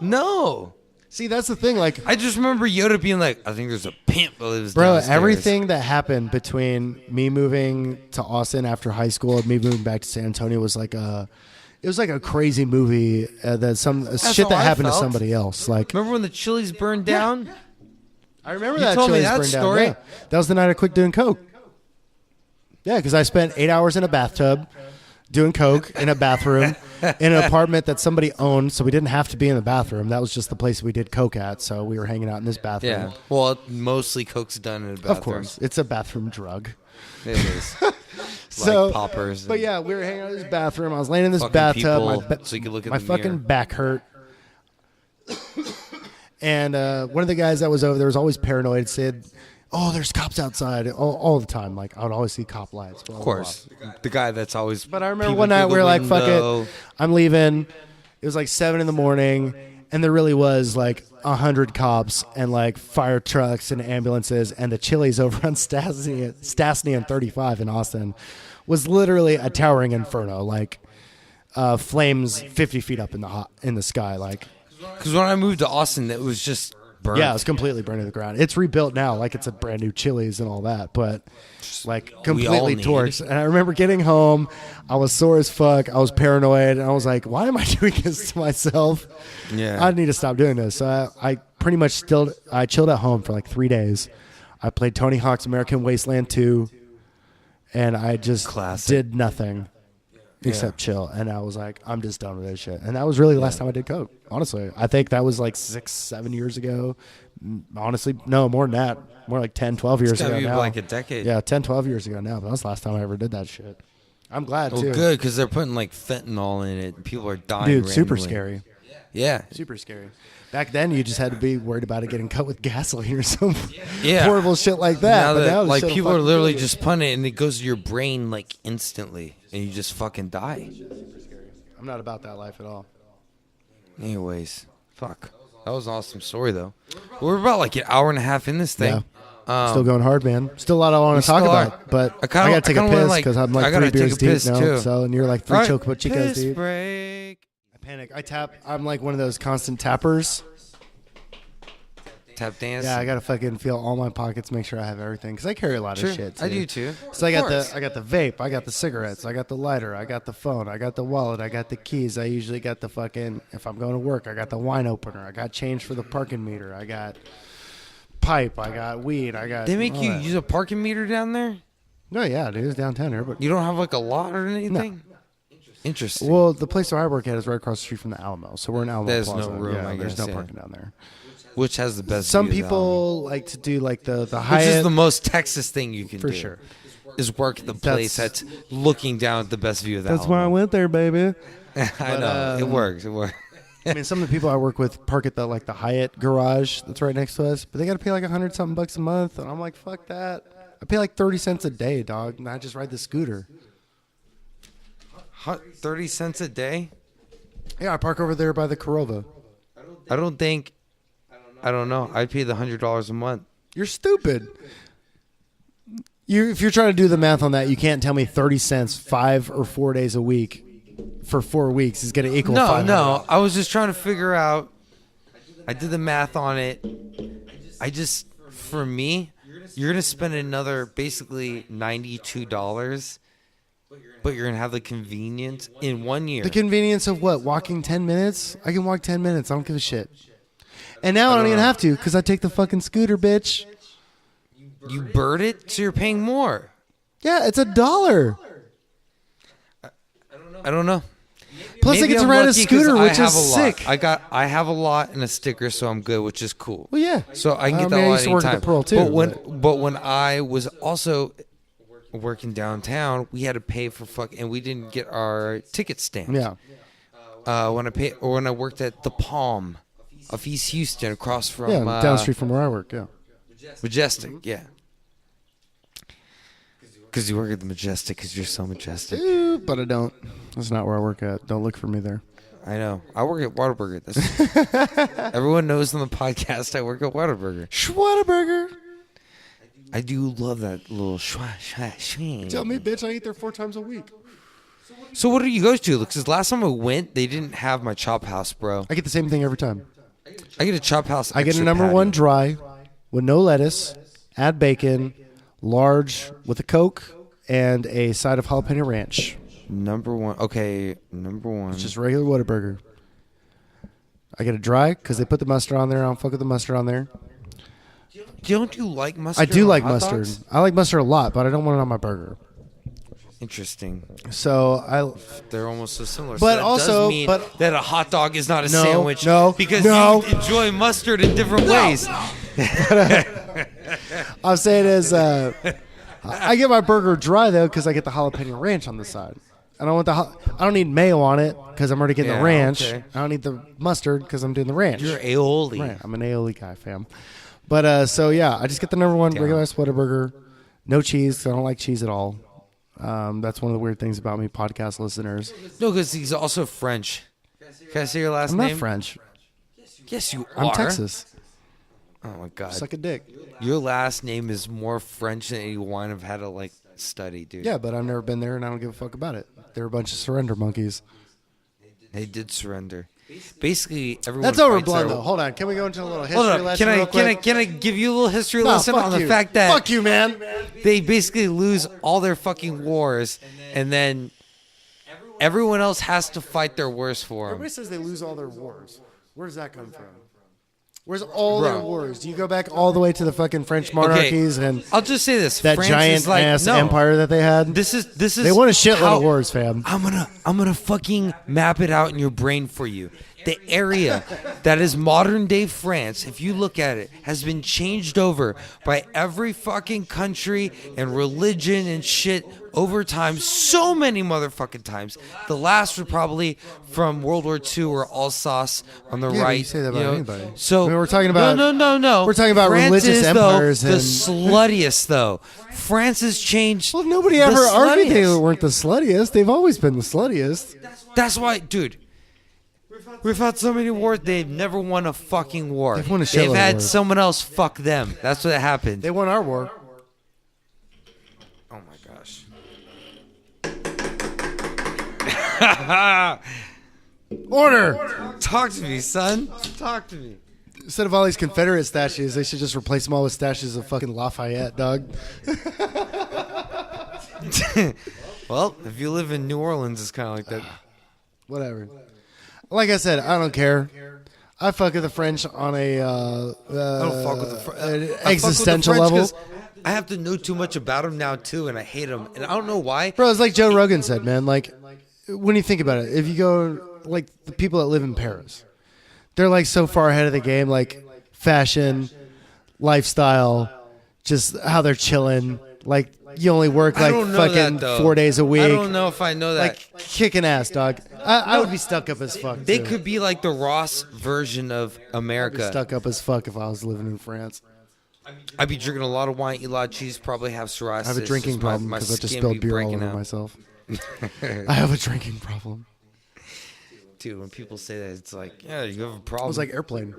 No. See, that's the thing. Like, I just remember Yoda being like, I think there's a pimp that lives bro, downstairs. everything that happened between me moving to Austin after high school and me moving back to San Antonio was like a crazy movie that shit that happened to somebody else. Like, remember when the Chili's burned down? I remember You that told me Chili's that burned story. down. Yeah. That was the night I quit doing coke. Yeah, because I spent 8 hours in a bathtub doing coke in a bathroom in an apartment that somebody owned, so we didn't have to be in the bathroom. That was just the place we did coke at, so we were hanging out in this bathroom. Yeah. Well, mostly coke's done in a bathroom. Of course. It's a bathroom drug. It is. So, like poppers. But yeah, we were hanging out in this bathroom. I was laying in this Fucking bathtub. people, so you could look at my the fucking mirror. back hurt. And one of the guys that was over there was always paranoid, said, oh, there's cops outside all the time. Like, I would always see cop lights. Blah, Of course. The guy that's always... But I remember one night we were like, fuck it. I'm leaving. It was like 7 a.m. And there really was like 100 cops and like fire trucks and ambulances. And the Chili's over on Stastny and 35 in Austin was literally a towering inferno. Like flames 50 feet up in the sky. Like, Because when I moved to Austin, it was just burnt. Yeah, it's completely burned to the ground. It's rebuilt now, like it's a brand new Chili's and all that, but like completely torched. And I remember getting home, I was sore as fuck. I was paranoid, and I was like, "Why am I doing this to myself? Yeah. I need to stop doing this." So I pretty much I chilled at home for like 3 days. I played Tony Hawk's American Wasteland 2, and I just did nothing except chill. And I was like, I'm just done with this shit. And that was really the last time I did coke. Honestly, I think that was like 6-7 years ago. Honestly, no, more than that. More like 10, 12 years ago now. Like a decade. Yeah, 10, 12 years ago now. But that was the last time I ever did that shit. I'm glad, too. Well, good, because they're putting like fentanyl in it. And people are dying. Dude, randomly. super scary. Yeah. Super scary. Back then, you just had to be worried about it getting cut with gasoline or some Yeah. horrible shit like that. Now Now like people are literally just putting it, and it goes to your brain like instantly, and you just fucking die. I'm not about that life at all. Anyways, fuck. That was an awesome story, though. We're about like an hour and a half in this thing. Still going hard, man. Still a lot I want to talk about, but I gotta take a piss because I'm like 3 beers deep now. Too. So, and you're like 3 Choco Chicos deep. Break. I panic. I tap. I'm like one of those constant tappers. Tap dance. Yeah, I gotta fucking feel all my pockets, make sure I have everything because I carry a lot of shit. Too. I do too. So I got the vape, I got the cigarettes, I got the lighter, I got the phone, I got the wallet, I got the keys. I usually got the fucking, if I'm going to work, I got the wine opener, I got change for the parking meter, I got pipe, I got weed, I got. They make you use a parking meter down there? No, yeah, dude, it's downtown here, but you don't have like a lot or anything. No. Interesting. Well, the place where I work at is right across the street from the Alamo, so we're in Alamo There's Plaza. no room. Yeah, I guess, there's no parking down there. Which has the best? Some view people like to do like the Hyatt. Which is the most Texas thing you can do. For sure. Is work at the place that's looking down at the best view of the That's why I went there, baby. I know. It works. It works. I mean, some of the people I work with park at the Hyatt garage that's right next to us, but they got to pay like $100-something a month, and I'm like, fuck that. I pay like 30 cents a day, dog, and I just ride the scooter. 30 cents a day? Yeah, I park over there by the Corova. I don't know. I'd pay the $100 a month. You're stupid. If you're trying to do the math on that, you can't tell me 30 cents 5 or 4 days a week for 4 weeks is going to equal $500. No. I was just trying to figure out. I did the math on it. For me, you're going to spend another basically $92, but you're going to have the convenience in 1 year. The convenience of what? Walking 10 minutes? I can walk 10 minutes. I don't give a shit. And now I don't even have to because I take the fucking scooter, bitch. You bird it, so you're paying more. Yeah, it's $1. I don't know. Plus, I get to ride a scooter, which is sick. I have a lot and a sticker, so I'm good, which is cool. Well, yeah. So I can get that a lot I used to work at the Pearl, too. But when I was also working downtown, we had to pay for and we didn't get our ticket stamped. Yeah. When I worked at the Palm of East Houston, across from down the street from where I work. Yeah. Majestic. Yeah. Because you work at the Majestic, because you're so majestic. But I don't. That's not where I work at. Don't look for me there. I know. I work at Whataburger. Everyone knows on the podcast I work at Whataburger. Schwataburger. I do love that little schwa. Tell me, bitch, I eat there 4 times a week. So what do you go to? Because last time I went, they didn't have my chop house, bro. I get the same thing every time. I get a chop house. I get a number one dry with no lettuce, add bacon, large with a Coke, and a side of jalapeno ranch. Number one. Okay, number one. It's just regular Whataburger. I get a dry because they put the mustard on there. I don't fuck with the mustard on there. Don't you like mustard? I do like hot mustard. dogs? I like mustard a lot, but I don't want it on my burger. Interesting. So they're almost so similar. But so that also, does mean that a hot dog is not a sandwich. Because no. you enjoy mustard in different ways. I'm saying is, I get my burger dry though because I get the jalapeno ranch on the side. I don't need mayo on it because I'm already getting the ranch. Okay. I don't need the mustard because I'm doing the ranch. You're aioli. Right, I'm an aioli guy, fam. But so yeah, I just get the number one regular Whataburger, no cheese. 'Cause I don't like cheese at all. That's one of the weird things about me, podcast listeners. No, because he's also French. Can I say your last I'm name? not French. Yes, you are. I'm Texas. Oh my god. Suck a dick. Your last name is more French than any one I've had to study, dude. Yeah, but I've never been there and I don't give a fuck about it. They're a bunch of surrender monkeys. They did surrender. Basically, everyone. That's fights overblown, their- though. Hold on. Can we go into a little history Hold up. lesson Can real I quick? can I give you a little history No, lesson fuck on the you. fact that Fuck you, man. they basically lose all their fucking wars, and then everyone else has to fight their wars for them. Everybody says they lose all their wars. Where does that come from? Where's all their Bro. wars? Do you go back all the way to the fucking French monarchies and I'll just say this: that France giant is like, ass no, empire that they had? This is They won a shitload how- of wars, fam. I'm gonna fucking map it out in your brain for you. The area that is modern day France, if you look at it, has been changed over by every fucking country and religion and shit over time. So many motherfucking times. The last were probably from World War II or Alsace on the Yeah, but right. you say that about anybody. So I mean, we're talking about- no. we're talking about France religious is, empires though, and- the sluttiest though. France has changed. Well, nobody the ever argued they sluttiest. weren't the sluttiest. They've always been the sluttiest. That's why, dude. We've had so many wars. They've never won a fucking war. They've won a shitload They've of had wars. someone else fuck them. That's what happened. They won our war. Oh my gosh. Order! Talk to me, son. Talk to me. Instead of all these Confederate statues, they should just replace them all with statues of fucking Lafayette, dog. Well, if you live in New Orleans, it's kind of like that. Whatever. Like I said, I don't care. I fuck with the French on a I don't fuck with the an I fuck existential with the French level. 'cause I have to know too much about them now too, and I hate them, and I don't know why. Bro, it's like Joe Rogan said, man. Like, when you think about it, if you go, like, the people that live in Paris, they're, like, so far ahead of the game, like, fashion, lifestyle, just how they're chilling. Like, you only work, I like, don't know fucking that, though. 4 days a week. I don't know if I know that. Like, kicking ass, dog. I would be stuck up as fuck, They too. could be like the Ross version of I'd be America. stuck up as fuck if I was living in France. I'd be drinking a lot of wine, eat a lot of cheese, probably have psoriasis. I have a drinking Just my- problem my because I just skin spilled be beer all breaking over out. myself. I have a drinking problem. Dude, when people say that, it's like, yeah, you have a problem. I was like airplane.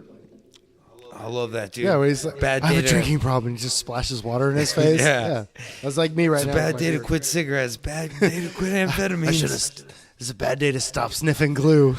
I love that, dude. Yeah, where he's like, bad I have day a to- drinking problem. He just splashes water in his face. Yeah. That's like me right It's a now. bad with my day to beer. quit cigarettes. Bad day to quit amphetamines. I should have. This is a bad day to stop sniffing glue.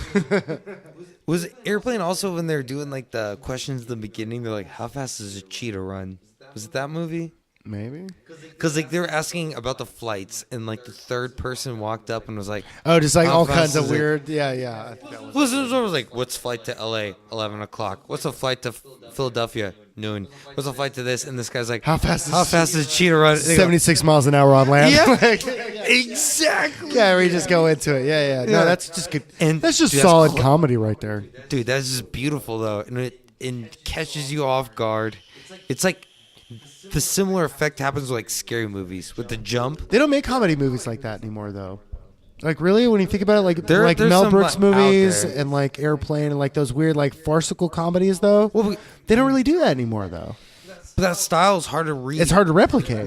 Was Airplane also when they're doing like the questions in the beginning? They're like, "How fast does a cheetah run?" Was it that movie? Maybe. Because like they were asking about the flights, and like the third person walked up and was like, Oh, just like How all fast kinds of is it? weird. Yeah. I think that was- "Listen," was like, "What's flight to L.A. 11 o'clock? What's a flight to Philadelphia noon? What's a flight to this?" And this guy's like, How fast does a cheetah run?" And they go, 76 miles an hour on land. Yeah. Exactly. Yeah, we just go into it. Yeah. No, Yeah. that's just good. And That's just dude, that's solid cl- comedy right there. Dude, that's just beautiful though, and it catches you off guard. It's like the similar effect happens with like scary movies with the jump. They don't make comedy movies like that anymore, though. Like, really, when you think about it, like There's Mel some, Brooks out movies there. and like Airplane and like those weird like farcical comedies, though. Well, They don't really do that anymore, though. but that style is hard to read. It's hard to replicate.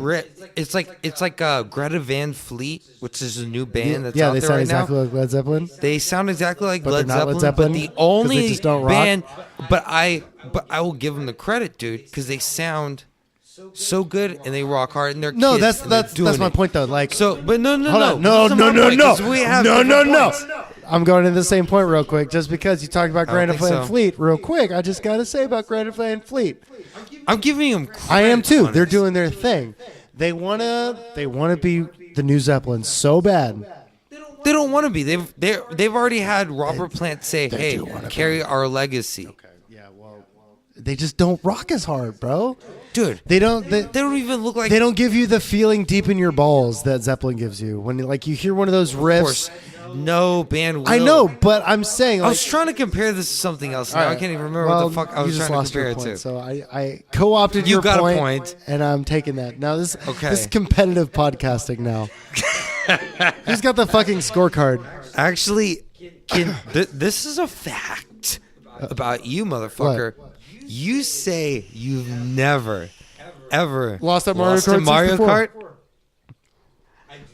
It's like Greta Van Fleet, which is a new band that's Yeah, out they there sound right exactly now. like Led Zeppelin. They sound exactly like But Led they're not Zeppelin, Led Zeppelin, but the 'cause only they just don't rock? band. But I will give them the credit, dude, because they sound so good and they rock hard and they're No, kids and that's they're doing my it. point, though. Like, So, but no, hold on. No. That's not my point, 'cause we have different points. I'm going to the same point real quick. Just because you talked about I don't Greta think Van so. Fleet real quick, I just got to say about Greta Van Fleet. I'm giving them credit. I am too. on They're it. doing their thing. They wanna be the new Zeppelin so bad. They don't want to be. They've already had Robert Plant say, "Hey, carry our legacy." Yeah, well, they just don't rock as hard, bro. Dude, They don't. they don't even look like. They don't give you the feeling deep in your balls that Zeppelin gives you when like you hear one of those Of riffs. course, no band. Will. I know, but I'm saying I like, was trying to compare this to something else. Now all I right, can't even remember well, what the fuck I you was just trying to lost compare your it point, to. So I co-opted You your got a point, point. and I'm taking that. Now this Okay. is competitive podcasting now. Who's got the fucking scorecard? Actually, this is a fact about you, motherfucker. You say you've never, ever Lost at Mario Kart in Mario 64. Kart.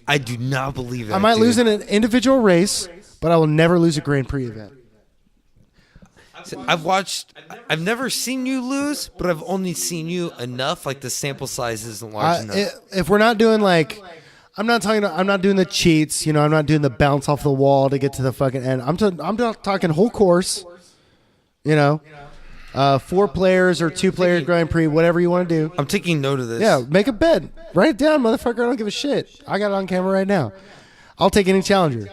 I do not believe that. I might dude. lose in an individual race, but I will never lose a Grand Prix event. I've never seen you lose, but I've only seen you enough. Like the sample size isn't large enough. If we're not doing like I'm not doing the cheats. You know, I'm not doing the bounce off the wall to get to the fucking end. I'm not talking whole course. You know, 4 players or 2 player Grand Prix, whatever you want to do. I'm taking note of this. Yeah, make a bet. Write it down, motherfucker. I don't give a shit. I got it on camera right now. I'll take any challenger.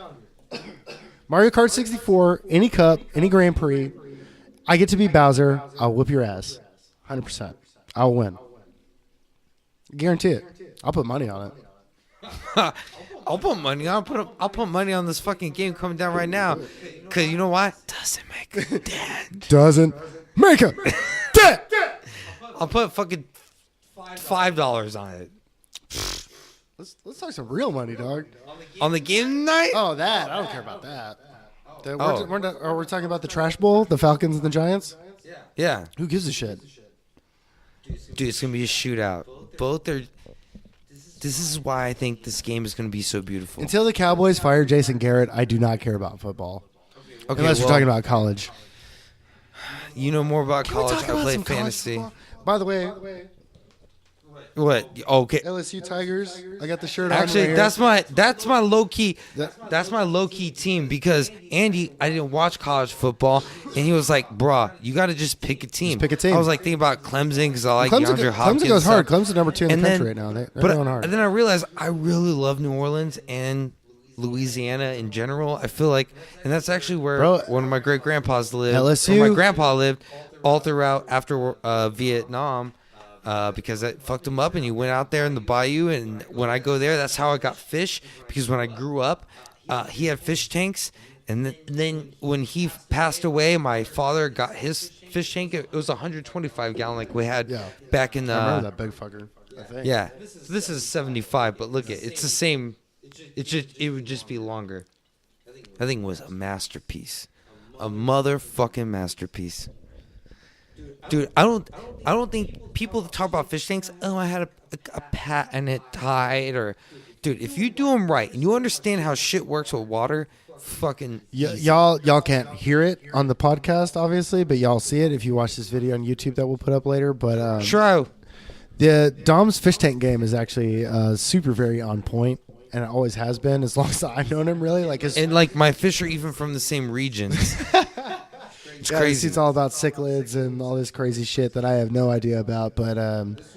Mario Kart 64, any cup, any Grand Prix. I get to be Bowser. I'll whip your ass. 100%. I'll win. Guarantee it. I'll put money on it. I'll put money on. I'll put money on this fucking game coming down right now. Cause you know what? Doesn't make a dent. Doesn't make a dent. I'll put fucking $5 on it. Let's talk some real money, dog. On the game tonight? Oh, that. I don't care about that. Are we talking about the trash bowl, the Falcons and the Giants? Yeah. Who gives a shit? Dude, it's gonna be a shootout. Both are. This is why I think this game is gonna be so beautiful. Until the Cowboys fire Jason Garrett, I do not care about football. Okay, unless we're talking about college. You know more about college. I play fantasy. By the way, what? Okay. LSU Tigers. I got the shirt on. Actually, right that's my low key. That's my low key team because Andy, I didn't watch college football, and he was like, "Bruh, you got to just pick a team." Just pick a team. I was like thinking about Clemson because I like Clemson, DeAndre Hopkins. Clemson goes hard. Clemson's number 2 in the country right now. They're going hard. And then I realized I really love New Orleans and Louisiana in general. I feel like, and that's actually where one of my great grandpas lived. LSU. Where my grandpa lived all throughout after Vietnam. Because that fucked him up, and he went out there in the bayou. And when I go there, that's how I got fish. Because when I grew up, he had fish tanks, and then when he passed away, my father got his fish tank. It was 125 gallon, like we had back in the. I remember that big fucker. I think. Yeah, so this is 75, but look, it's the same. It would just be longer. That thing was a masterpiece, a motherfucking masterpiece. Dude, I don't think people talk about fish tanks. Oh, I had a pat and it died. Or, dude, if you do them right and you understand how shit works with water, fucking y'all can't hear it on the podcast, obviously, but y'all see it if you watch this video on YouTube that we'll put up later. But sure, the Dom's fish tank game is actually super very on point, and it always has been as long as I've known him. Really, and like my fish are even from the same regions. It's crazy. It's all about cichlids and all this crazy shit that I have no idea about. But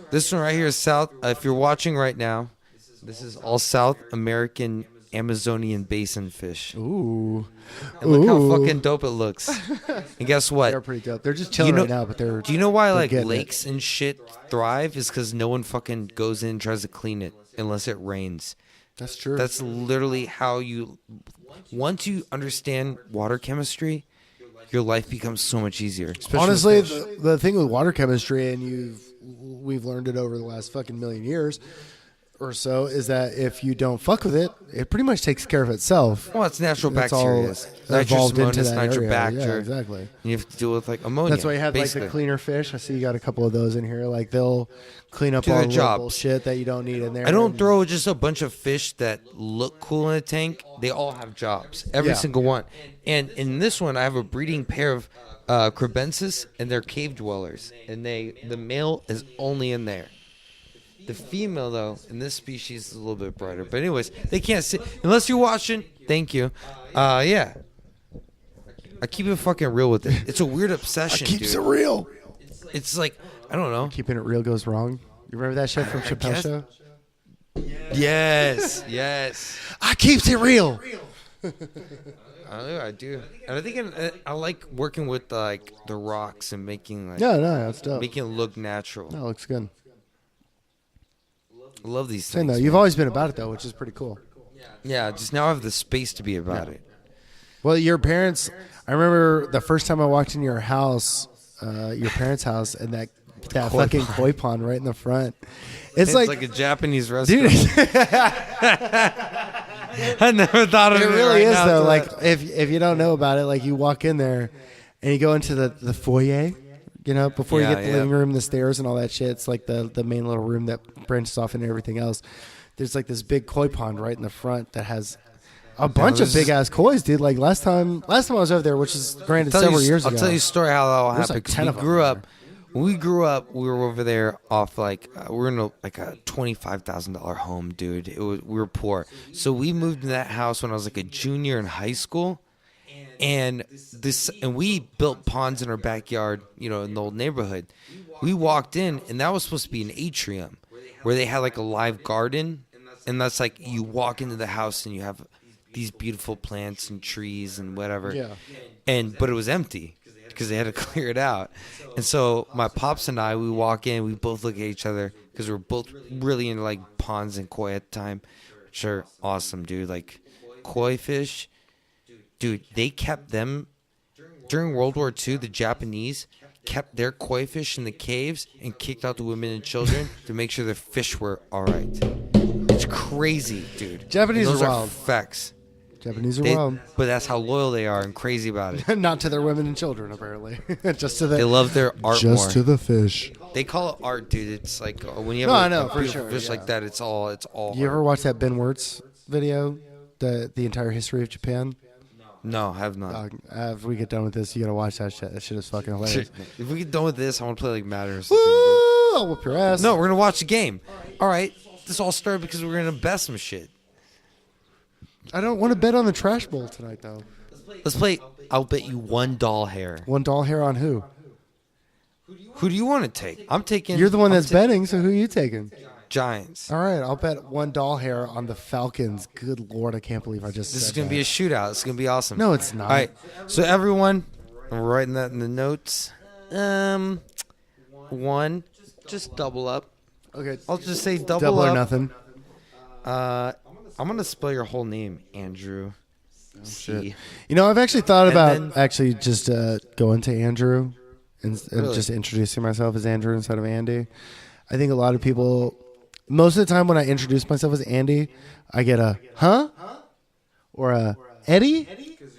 this one right here is South. If you're watching right now, this is all South American Amazonian basin fish. Ooh, and look how fucking dope it looks. And guess what? They're pretty dope. They're just chilling right now, but they're. Do you know why like lakes and shit thrive? Is because no one fucking goes in and tries to clean it unless it rains. That's true. That's literally how you. Once you understand water chemistry, your life becomes so much easier. Honestly, the thing with water chemistry, and we've learned it over the last fucking million years or so, is that if you don't fuck with it, it pretty much takes care of itself. Well, it's natural bacteria. Evolved into that nitrobacter. Yeah, exactly. And you have to deal with like ammonia. That's why you have basically. like the cleaner fish. I see you got a couple of those in here. Like they'll clean up all the bullshit that you don't need in there. I don't throw just a bunch of fish that look cool in a tank. They all have jobs. Every single one. And in this one, I have a breeding pair of crebensis, and they're cave dwellers. And the male is only in there. The female, though, in this species is a little bit brighter. But anyways, they can't see. Unless you're watching, thank you. Yeah. I keep it fucking real with it. It's a weird obsession, dude. Keeps it real. It's like, I don't know. Keeping it real goes wrong. You remember that shit from Chappelle's show? Yes, yes. I keeps it real. I do. And I think I like working with like the rocks and making like that's dope. Making it look natural. No, it looks good. I love these things. Though, you've always been about it though, which is pretty cool. Yeah, just now I have the space to be about it. Well, your parents. I remember the first time I walked in your house, your parents' house, and that fucking koi pond right in the front. It's like a Japanese restaurant. Dude. I never thought of it. It really is though. Like if you don't know about it, like you walk in there and you go into the foyer, you know, before you get the living room, the stairs, and all that shit. It's like the main little room that branches off into everything else. There's like this big koi pond right in the front that has a bunch of big ass kois, dude. Like last time I was over there, which is granted several years ago. I'll tell you a story how that all happened. Like 10 of them we grew up. When we grew up, we were over there off like we were in a $25,000 home, dude. We were poor, so we moved to that house when I was like a junior in high school, and we built ponds in our backyard, in the old neighborhood. We walked in, and that was supposed to be an atrium, where they had like a live garden, and that's like you walk into the house and you have these beautiful plants and trees and whatever, but it was empty. Because they had to clear it out. And so my pops and I, we walk in, we both look at each other because we're both really into like ponds and koi at the time, which are awesome, dude. Like koi fish, dude, they kept them during World War II. The Japanese kept their koi fish in the caves and kicked out the women and children to make sure their fish were all right. It's crazy, dude. Japanese are wild. Facts. Japanese are wild. But that's how loyal they are and crazy about it. Not to their women and children, apparently. They love their art just more. to the fish. They call it art, dude. It's like when you have a beautiful fish like that, it's all You art. ever watch that Ben Wirtz video, the entire history of Japan? No, I have not. If we get done with this, you gotta watch that shit. That shit is fucking hilarious. If we get done with this, I want to play like Matter or something, Woo! I'll whoop your ass. No, we're gonna watch the game. All right, this all started because we're gonna bet some shit. I don't want to bet on the trash bowl tonight, though. Let's play. I'll bet you one doll hair. One doll hair on who? Who do you want to take? I'm taking. You're the one that's betting, so who are you taking? Giants. All right, I'll bet one doll hair on the Falcons. Good Lord, I can't believe I just This said is gonna that. be a shootout. It's gonna be awesome. No, it's not. All right, so everyone, I'm writing that in the notes. One, just double up. Okay, I'll just say double double up. or nothing. I'm gonna spell your whole name, Andrew. Shit. You know, I've actually thought And about then- just going to Andrew and Really? just introducing myself as Andrew instead of Andy. I think a lot of people, most of the time when I introduce myself as Andy, I get a huh or a Eddie,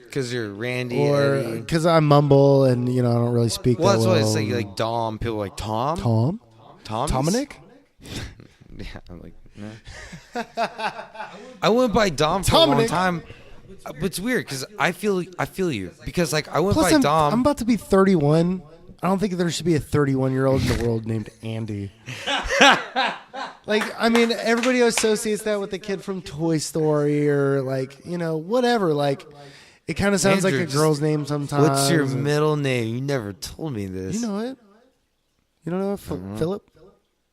Because you're Randy, or Eddie. because I mumble and I don't really speak. Well, that that's why well. it's like Dom. People are like Tom. Tom, Thomas? Dominic. Yeah, I'm like, no. I went by Dom for a long Dominic. time. But it's weird because I feel you because like I went Plus, by I'm Dom. about to be 31. I don't think there should be a 31-year-old in the world named Andy. Like, I mean, everybody associates that with the kid from Toy Story or whatever. Like, it kind of sounds Andrew, like a girl's name sometimes. What's your middle name? You never told me this. You know it? You don't know it? Philip?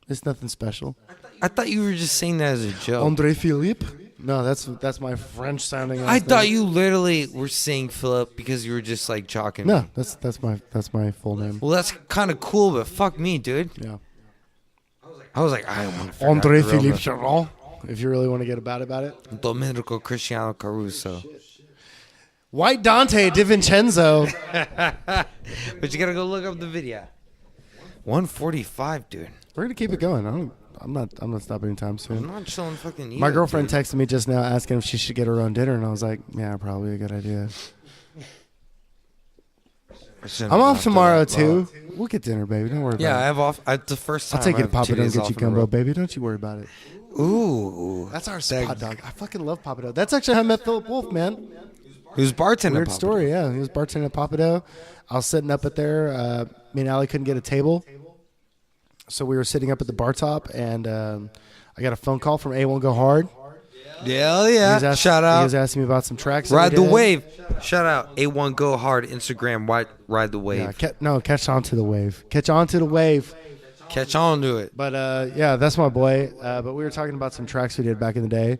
It's nothing special. I thought you were just saying that as a joke. André Philippe? No, that's my French sounding. I thought you literally were saying Philip because you were just like joking. No, that's my full name. Well, that's kind of cool, but fuck me, dude. Yeah. I was like, I want to André Philippe Charon. If you really want to get about it. Domenico Cristiano Caruso. White Donte DiVincenzo. But you gotta go look up the video. 145, dude. We're gonna keep it going. I'm not stopping anytime I'm soon. not chilling fucking either, My girlfriend dude. texted me just now asking if she should get her own dinner, and I was like, yeah, probably a good idea. I'm off tomorrow too. We'll get dinner, baby. Don't worry about Yeah, I it. have off. The first time I'll take I you to have Papa 2 Dough and days get off you in a row. gumbo, baby. Don't you worry about it. Ooh, That's our hot dog. I fucking love Papa Dough. That's actually how I met Philip Wolf, man. He was bartending. Weird Papa story, yeah. He was bartending at Papa Dough. I was sitting up at there. Me and Allie couldn't get a table. So we were sitting up at the bar top, and I got a phone call from A1 Go Hard. Hell yeah! He was Shout He out. was asking me about some tracks. that Ride we the did. wave. Shout out. A1 Go Hard Instagram. Ride the wave. Yeah, catch on to the wave. Catch on to the wave. Catch on to it. But yeah, that's my boy. But we were talking about some tracks we did back in the day,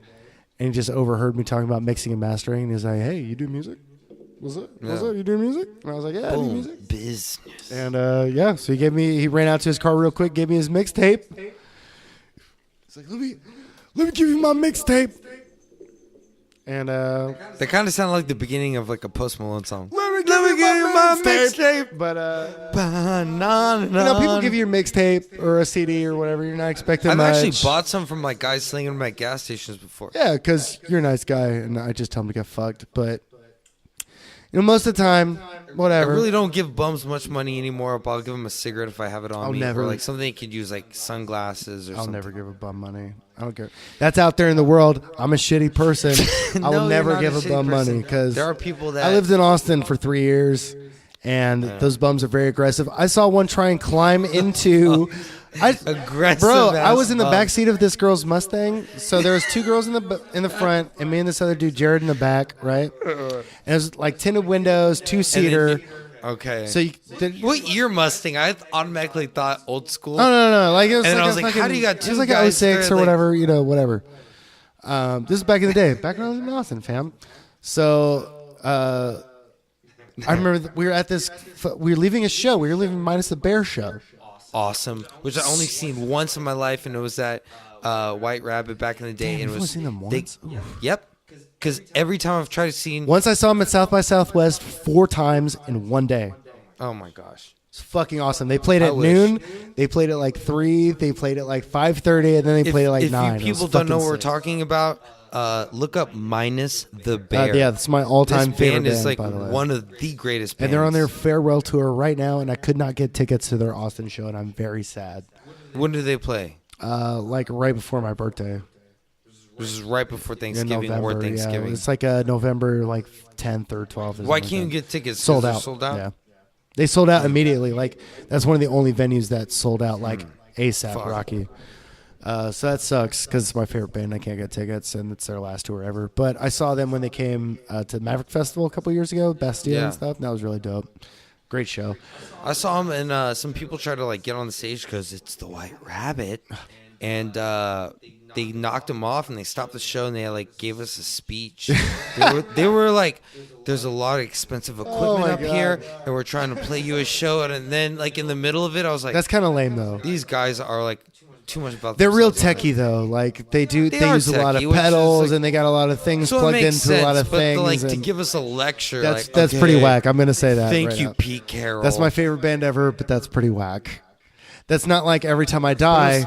and he just overheard me talking about mixing and mastering. And he's like, "Hey, you do music? What's up? What's Yeah. up? You do music?" And I was like, "Yeah, I do Boom. music." Business. And yeah, so he ran out to his car real quick, gave me his mixtape. He's like, let me give you my mixtape. And That kind of sounded like the beginning of like a Post Malone song. let me give you my mixtape. But people give you your mixtape or a CD or whatever. You're not expecting I've much. actually bought some from like guys slinging them at gas stations before. Yeah, because you're a nice guy, and I just tell him to get fucked. But most of the time, I whatever. really don't give bums much money anymore, but I'll give them a cigarette if I have it on I'll me. never- Or like something they could use, like sunglasses or I'll something. never give a bum money. I don't care. That's out there in the world. I'm a shitty person. I No, will you're never not give a shitty bum person. money because There are people that I lived in Austin for 3 years, And those bums are very aggressive. I saw one try and climb into. Aggressive, bro. I was in the bum. back seat of this girl's Mustang. So there was 2 girls in the front, and me and this other dude, Jared, in the back, right? And it was like tinted windows, 2-seater. Okay. So what year Mustang? I automatically thought old school. No. Like it was And like I was like, how do you got It two was like guys a 06 there, or like- whatever, whatever. This is back in the day, back when I was in Austin, fam. So I remember we were at this. We were leaving a show. We were leaving minus the Bear show. Awesome. Which I only seen once in my life, and it was that White Rabbit back in the day. Damn, and you've it was only seen them once? Oof. Yep. Because every time I've tried to see. Once I saw them at South by Southwest 4 times in one day. Oh my gosh. It's fucking awesome. They played at wish. noon. They played at like 3. They played at like 5:30, and then they played at like 9. If It you was people don't know fucking what we're sick. talking about, look up Minus the Bear. Yeah, that's my all-time this favorite band is like by the way. one of the greatest bands. And they're on their farewell tour right now, and I could not get tickets to their Austin show, and I'm very sad. When do they play? Like right before my birthday. This is right before In Thanksgiving November, or Thanksgiving. Yeah, it's like November like 10th or 12th. Or Why something can't you like that. get tickets? 'Cause Sold they're out? Sold out. Yeah, they sold out immediately. Like that's one of the only venues that sold out like ASAP. Fuck. Rocky. So that sucks because it's my favorite band. I can't get tickets, and it's their last tour ever. But I saw them when they came to Maverick Festival a couple years ago, Bastia Yeah. and stuff. And that was really dope. Great show. I saw him, and some people tried to like get on the stage because it's the White Rabbit, and they knocked him off, and they stopped the show, and they like gave us a speech. they were like, "There's a lot of expensive equipment my up God. here, and we're trying to play you a show." And then like in the middle of it, I was like, That's kind of lame though. "These guys are like too much about." They're real themselves." techie though. Like they They use a lot of techie, which is, pedals, like- and they got a lot of things So it plugged makes into a lot sense, of but things. like to and give us a lecture, that's like, that's okay, pretty whack. I'm gonna say that. Thank right you, now. Pete Carroll. That's my favorite band ever, but that's pretty whack. That's not like Every Time I Die,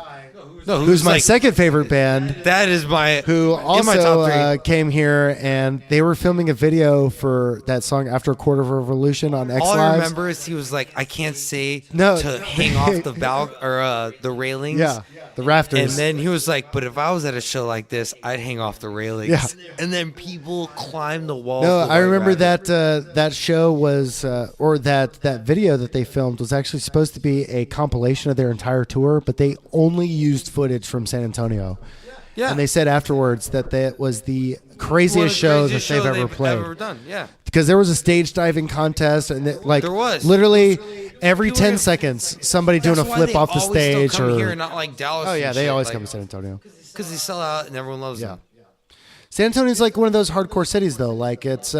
No, who's my like, second favorite band, That is my who in my top three. also came here, and they were filming a video for that song After a Quarter of a Revolution on X All I Lives. remember is he was like, I can't say No. to hang off the the railings. Yeah, the rafters. And then he was like, but if I was at a show like this, I'd hang off the railings. Yeah. And then people climb the walls. No, of the I White remember Rabbit. that show was, or that video that they filmed was actually supposed to be a compilation of their entire tour, but they only used footage from San Antonio. Yeah. And they said afterwards that was the craziest One of the show that craziest they've show ever played. Ever done. Yeah. Because there was a stage diving contest, and There was. literally every People 10 get- seconds somebody doing a That's why flip they off the always still stage. come Or here and not like Dallas. oh yeah, and they shit, always like, come to San Antonio. because they sell out and everyone loves Yeah. them. San Antonio's like one of those hardcore cities though. Like it's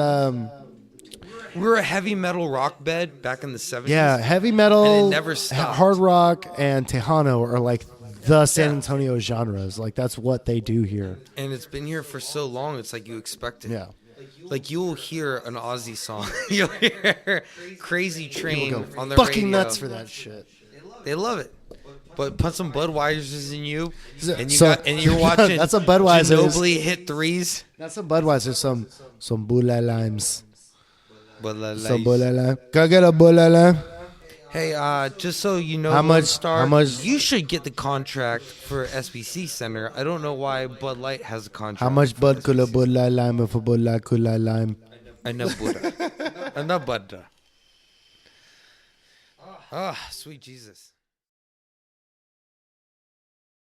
We were a heavy metal rock bed back in the 70s. yeah, heavy metal, And it never stopped. hard rock, and Tejano are like the San Yeah. Antonio genres. Like that's what they do here. And it's been here for so long, it's like you expect it. Yeah. Like you'll hear an Aussie song, you'll hear "Crazy Train" Go on the fucking radio. nuts for that shit. They love it. But put some Budweisers in you, and So- you're watching. That's a Budweiser. Ginobili hit threes. That's some Budweiser, some Bula Limes. But Some Bula Lime. Can I get a Bula Lime? hey, just so you know, How Lone much- Star, how much- you should get the contract for SBC Center. I don't know why Bud Light has a contract. How much for Bud SBC. Kula Bula Lime for Bula Kula Lime? Enough Buddha. Enough Buddha. Ah, sweet Jesus.